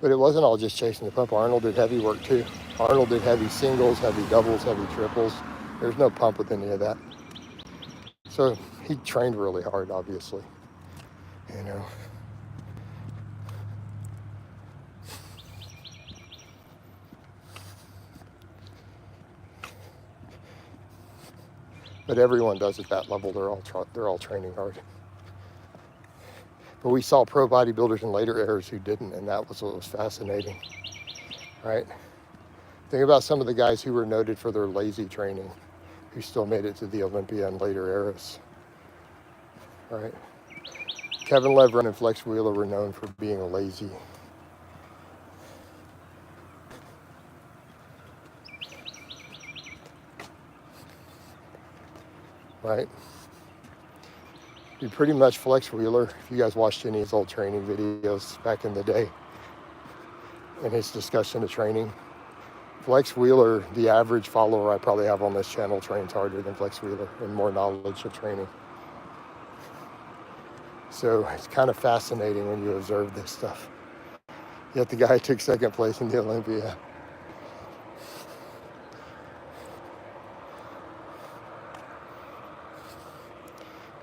But it wasn't all just chasing the pump. Arnold did heavy work too. Arnold did heavy singles, heavy doubles, heavy triples. There's no pump with any of that. So he trained really hard, obviously. You know. But everyone does at that level. They're all training hard. But we saw pro bodybuilders in later eras who didn't, and that was what was fascinating, right? Think about some of the guys who were noted for their lazy training, who still made it to the Olympia in later eras, right? Kevin Leverett and Flex Wheeler were known for being lazy. Right? He pretty much, Flex Wheeler, if you guys watched any of his old training videos back in the day, in his discussion of training, Flex Wheeler, the average follower I probably have on this channel, trains harder than Flex Wheeler and more knowledge of training. So it's kind of fascinating when you observe this stuff. Yet the guy took second place in the Olympia.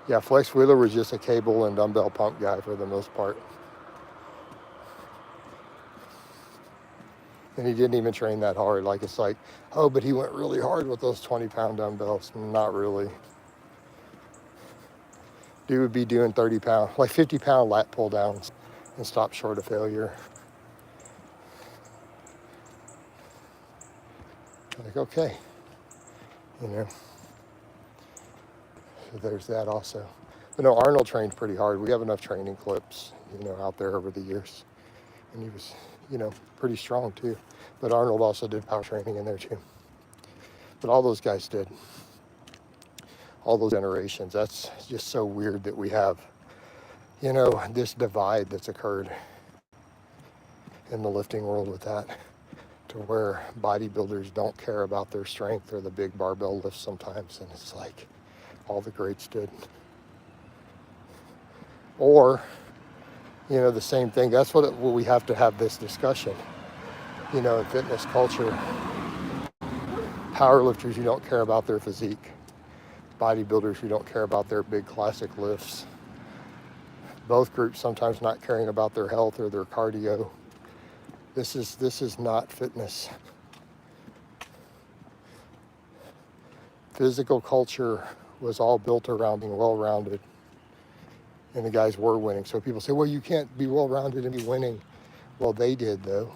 Yeah, Flex Wheeler was just a cable and dumbbell pump guy for the most part. And he didn't even train that hard. Like, it's like, oh, but he went really hard with those 20-pound dumbbells. Not really. Dude would be doing 30-pound, like 50-pound lat pull downs and stop short of failure. Like, okay, you know. So there's that also. But no, Arnold trained pretty hard. We have enough training clips, you know, out there over the years. And he was, you know, pretty strong too. But Arnold also did power training in there too. But all those guys did. All those generations. That's just so weird that we have You know, this divide that's occurred in the lifting world with that, to where bodybuilders don't care about their strength or the big barbell lifts sometimes, and it's like all the greats did. Or, you know, the same thing. That's what we have to have this discussion. You know, in fitness culture, powerlifters who don't care about their physique, bodybuilders who don't care about their big classic lifts, both groups sometimes not caring about their health or their cardio. This is not fitness. Physical culture was all built around being well-rounded, and the guys were winning. So people say, well, you can't be well-rounded and be winning. Well, they did, though.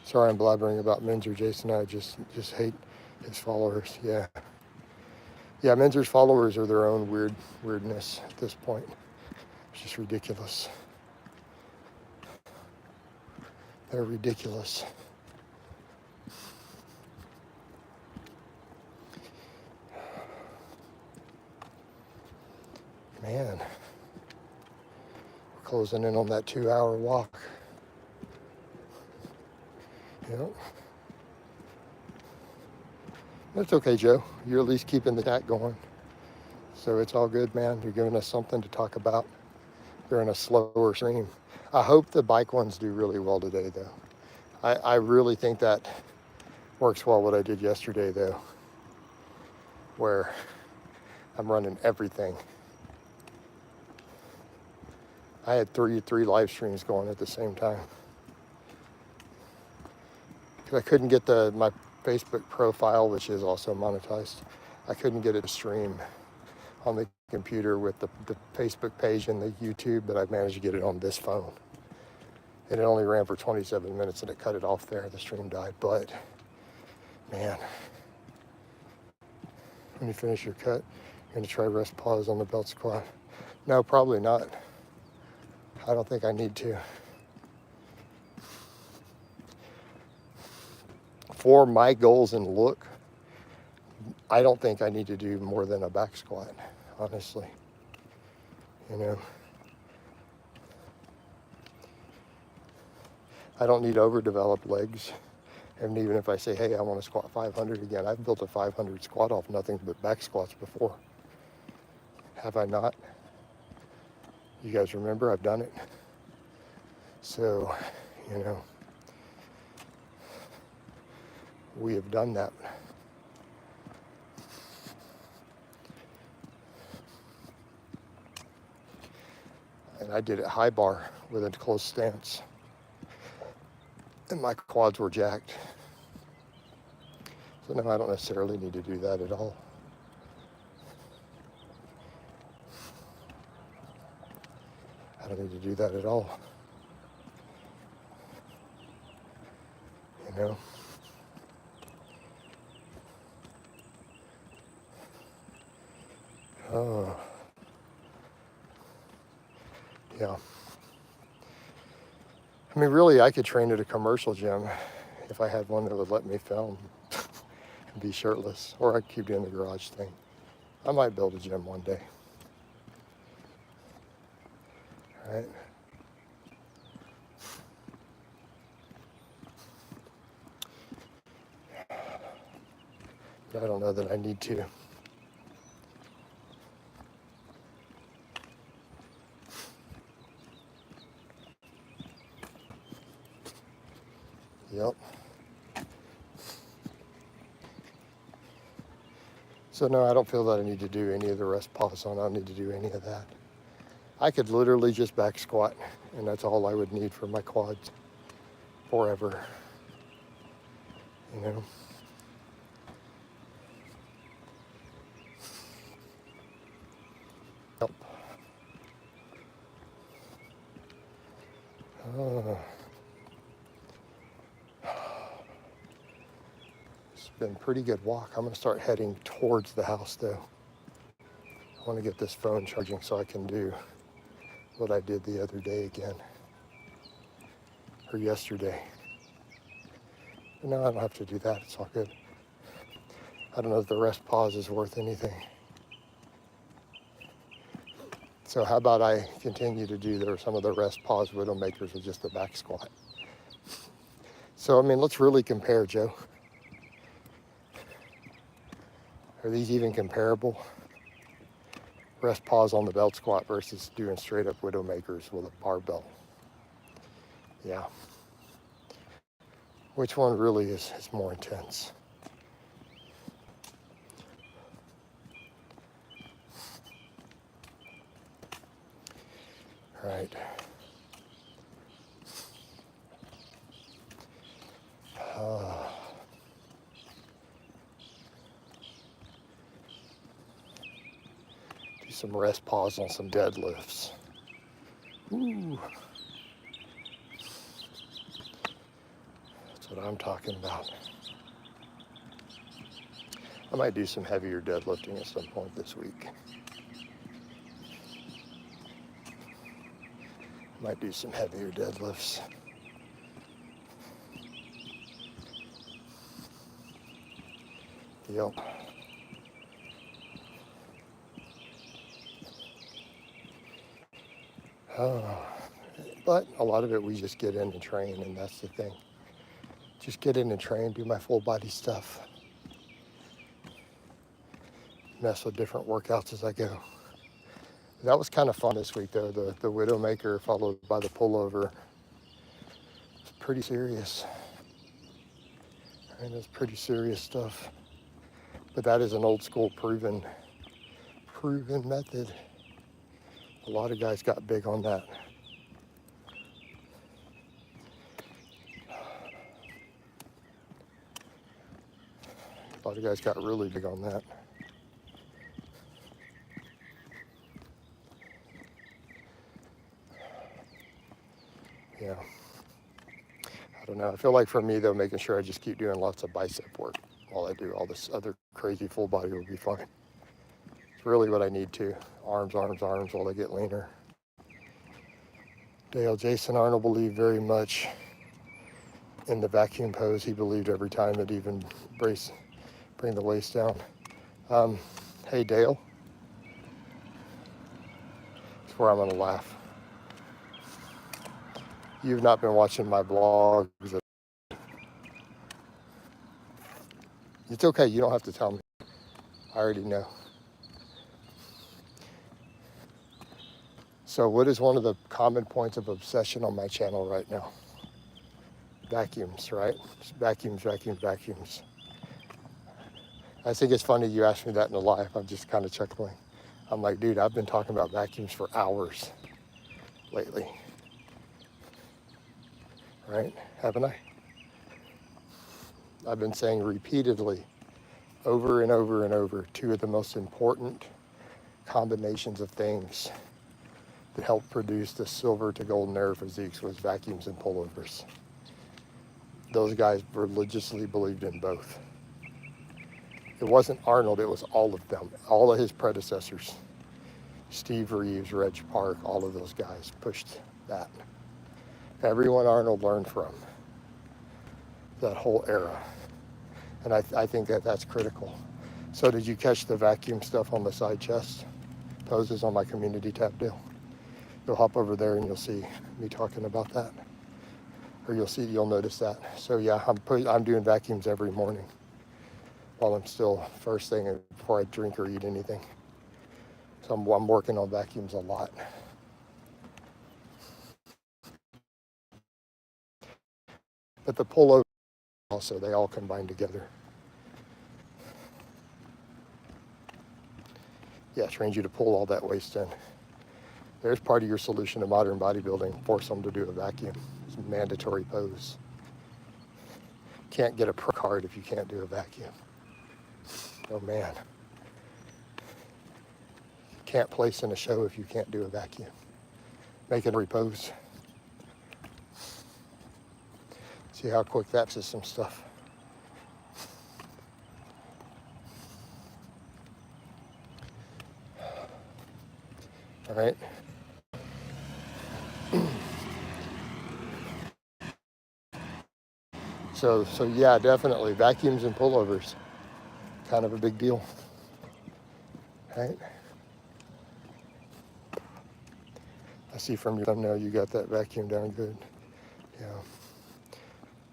Sorry, I'm blabbering about Minzer. Jason, I just hate his followers. Yeah, Minzer's followers are their own weirdness at this point. It's just ridiculous. They're ridiculous. Man, we're closing in on that 2-hour walk. Yep. That's okay, Joe. You're at least keeping the chat going. So it's all good, man. You're giving us something to talk about during a slower stream. I hope the bike ones do really well today, though. I really think that works well what I did yesterday, though, where I'm running everything. I had three live streams going at the same time. Because I couldn't get my Facebook profile, which is also monetized. I couldn't get it to stream on the computer with the Facebook page and the YouTube, but I managed to get it on this phone. And it only ran for 27 minutes and it cut it off there. The stream died. But, man, when you finish your cut, you're going to try rest pause on the belt squat. No, probably not. I don't think I need to. For my goals and look, I don't think I need to do more than a back squat, honestly. You know, I don't need overdeveloped legs. And even if I say, hey, I want to squat 500 again, I've built a 500 squat off nothing but back squats before. Have I not? You guys remember? I've done it. So, you know, we have done that. And I did it high bar with a close stance. And my quads were jacked. So no, I don't necessarily need to do that at all. I don't need to do that at all. You know? Oh. Yeah. I mean, really, I could train at a commercial gym if I had one that would let me film and be shirtless, or I could keep doing the garage thing. I might build a gym one day. All right? But I don't know that I need to. Yep. So no, I don't feel that I need to do any of the rest pause on. I don't need to do any of that. I could literally just back squat, and that's all I would need for my quads forever. You know? Yep. Oh. It's been a pretty good walk. I'm going to start heading towards the house, though. I want to get this phone charging so I can do what I did the other day again, or yesterday. But no, I don't have to do that. It's all good. I don't know if the rest pause is worth anything. So how about I continue to do some of the rest pause widow makers with just the back squat. So, I mean, let's really compare, Joe. Are these even comparable? Rest pause on the belt squat versus doing straight up widow makers with a barbell. Yeah. Which one really is more intense? All right. Do some rest pause on some deadlifts. Ooh. That's what I'm talking about. I might do some heavier deadlifting at some point this week. Might do some heavier deadlifts. Yep. But a lot of it we just get in and train, and that's the thing. Just get in and train, do my full body stuff. Mess with different workouts as I go. That was kind of fun this week though, the Widowmaker followed by the pullover. It's pretty serious. And it's pretty serious stuff. But that is an old school proven method. A lot of guys got big on that. A lot of guys got really big on that. Yeah. I don't know. I feel like for me though, making sure I just keep doing lots of bicep work while I do all this other crazy full body will be fine. It's really what I need to. Arms while they get leaner. Dale, Jason Arnold believed very much in the vacuum pose. He believed every time that even bring the waist down. Hey Dale, that's where I'm gonna laugh. You've not been watching my blogs. It's okay, you don't have to tell me. I already know. So what is one of the common points of obsession on my channel right now? Vacuums, right? Vacuums. I think it's funny you asked me that in the live. I'm just kind of chuckling. I'm like, dude, I've been talking about vacuums for hours lately. Right? Haven't I? I've been saying repeatedly, over and over, two of the most important combinations of things that helped produce the silver to golden era physiques was vacuums and pullovers. Those guys religiously believed in both. It wasn't Arnold, it was all of them, all of his predecessors. Steve Reeves, Reg Park, all of those guys pushed that. Everyone Arnold learned from, that whole era. And I think that's critical. So did you catch the vacuum stuff on the side chest poses on my community tab, Dale? You'll hop over there and you'll see me talking about that. Or you'll notice that. So yeah, I'm doing vacuums every morning while I'm still first thing before I drink or eat anything. So I'm working on vacuums a lot. But the pullover also, they all combine together. Yeah, trains you to pull all that waist in. There's part of your solution to modern bodybuilding. Force them to do a vacuum. It's a mandatory pose. Can't get a pro card if you can't do a vacuum. Oh man. Can't place in a show if you can't do a vacuum. Make it repose. See how quick that is some stuff. All right. So yeah, definitely vacuums and pullovers, kind of a big deal, right? I see from your thumbnail you got that vacuum down good. Yeah.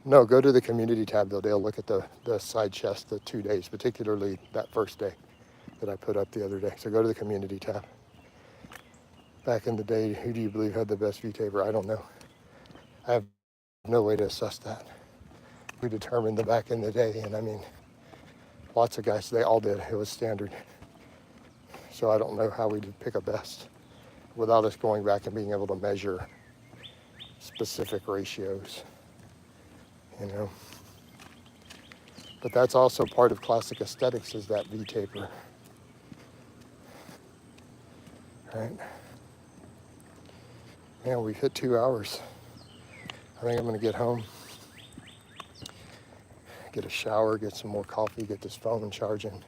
No, go to the community tab though. They'll look at the side chest the 2 days, particularly that first day that I put up the other day. So go to the community tab. Back in the day, who do you believe had the best V-taper? I don't know. I have no way to assess that. We determined the back in the day, and I mean, lots of guys, they all did. It was standard. So I don't know how we did pick a best without us going back and being able to measure specific ratios, you know. But that's also part of classic aesthetics, is that V-taper, right? Man, we've hit 2 hours. I think I'm gonna get home, get a shower, get some more coffee, get this phone charging,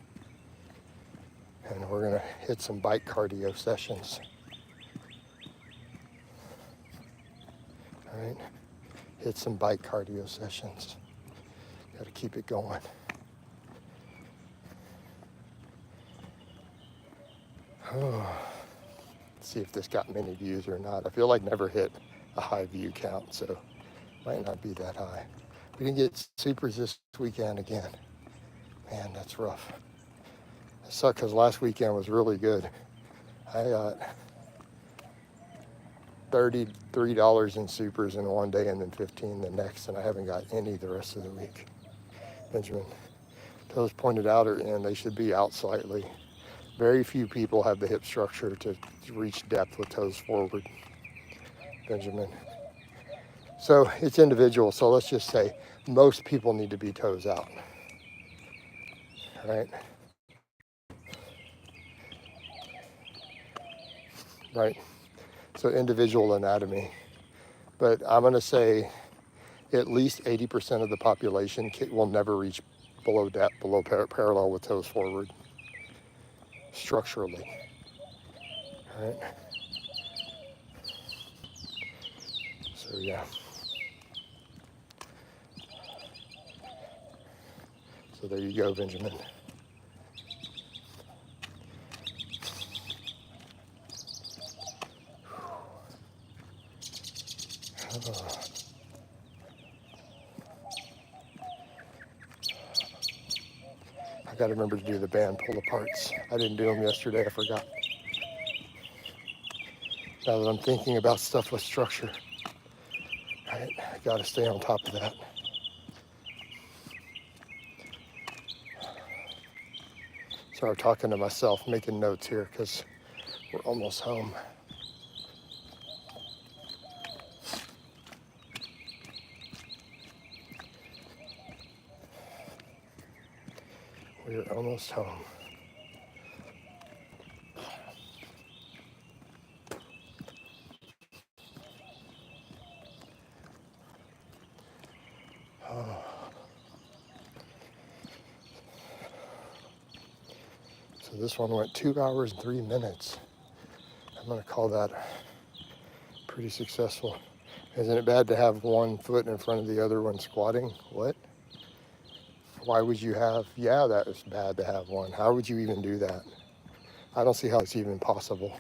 and we're gonna hit some bike cardio sessions. All right, hit some bike cardio sessions. Gotta keep it going. Oh. See if this got many views or not. I feel like never hit a high view count, so might not be that high. We didn't get supers this weekend again. Man, that's rough. It sucked because last weekend was really good. I got $33 in supers in one day and then 15 the next, and I haven't got any the rest of the week. Benjamin, toes pointed out or in, they should be out slightly. Very few people have the hip structure to reach depth with toes forward, Benjamin. So it's individual. So let's just say most people need to be toes out, right? Right. So individual anatomy. But I'm going to say at least 80% of the population will never reach below depth, below parallel with toes forward, structurally. All right. So yeah. So there you go, Benjamin. I got to remember to do the band pull aparts. I didn't do them yesterday. I forgot. Now that I'm thinking about stuff with structure, I got to stay on top of that. Sorry, I'm talking to myself, making notes here because we're almost home. We're almost home. Oh. So this one went 2 hours and 3 minutes. I'm gonna call that pretty successful. Isn't it bad to have one foot in front of the other when squatting? What? Why would you have, yeah, that is bad to have one. How would you even do that? I don't see how it's even possible.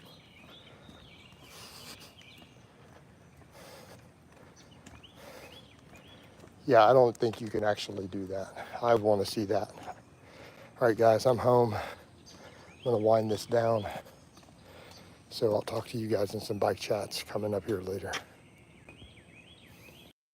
Yeah, I don't think you can actually do that. I want to see that. All right, guys, I'm home. I'm gonna wind this down. So I'll talk to you guys in some bike chats coming up here later.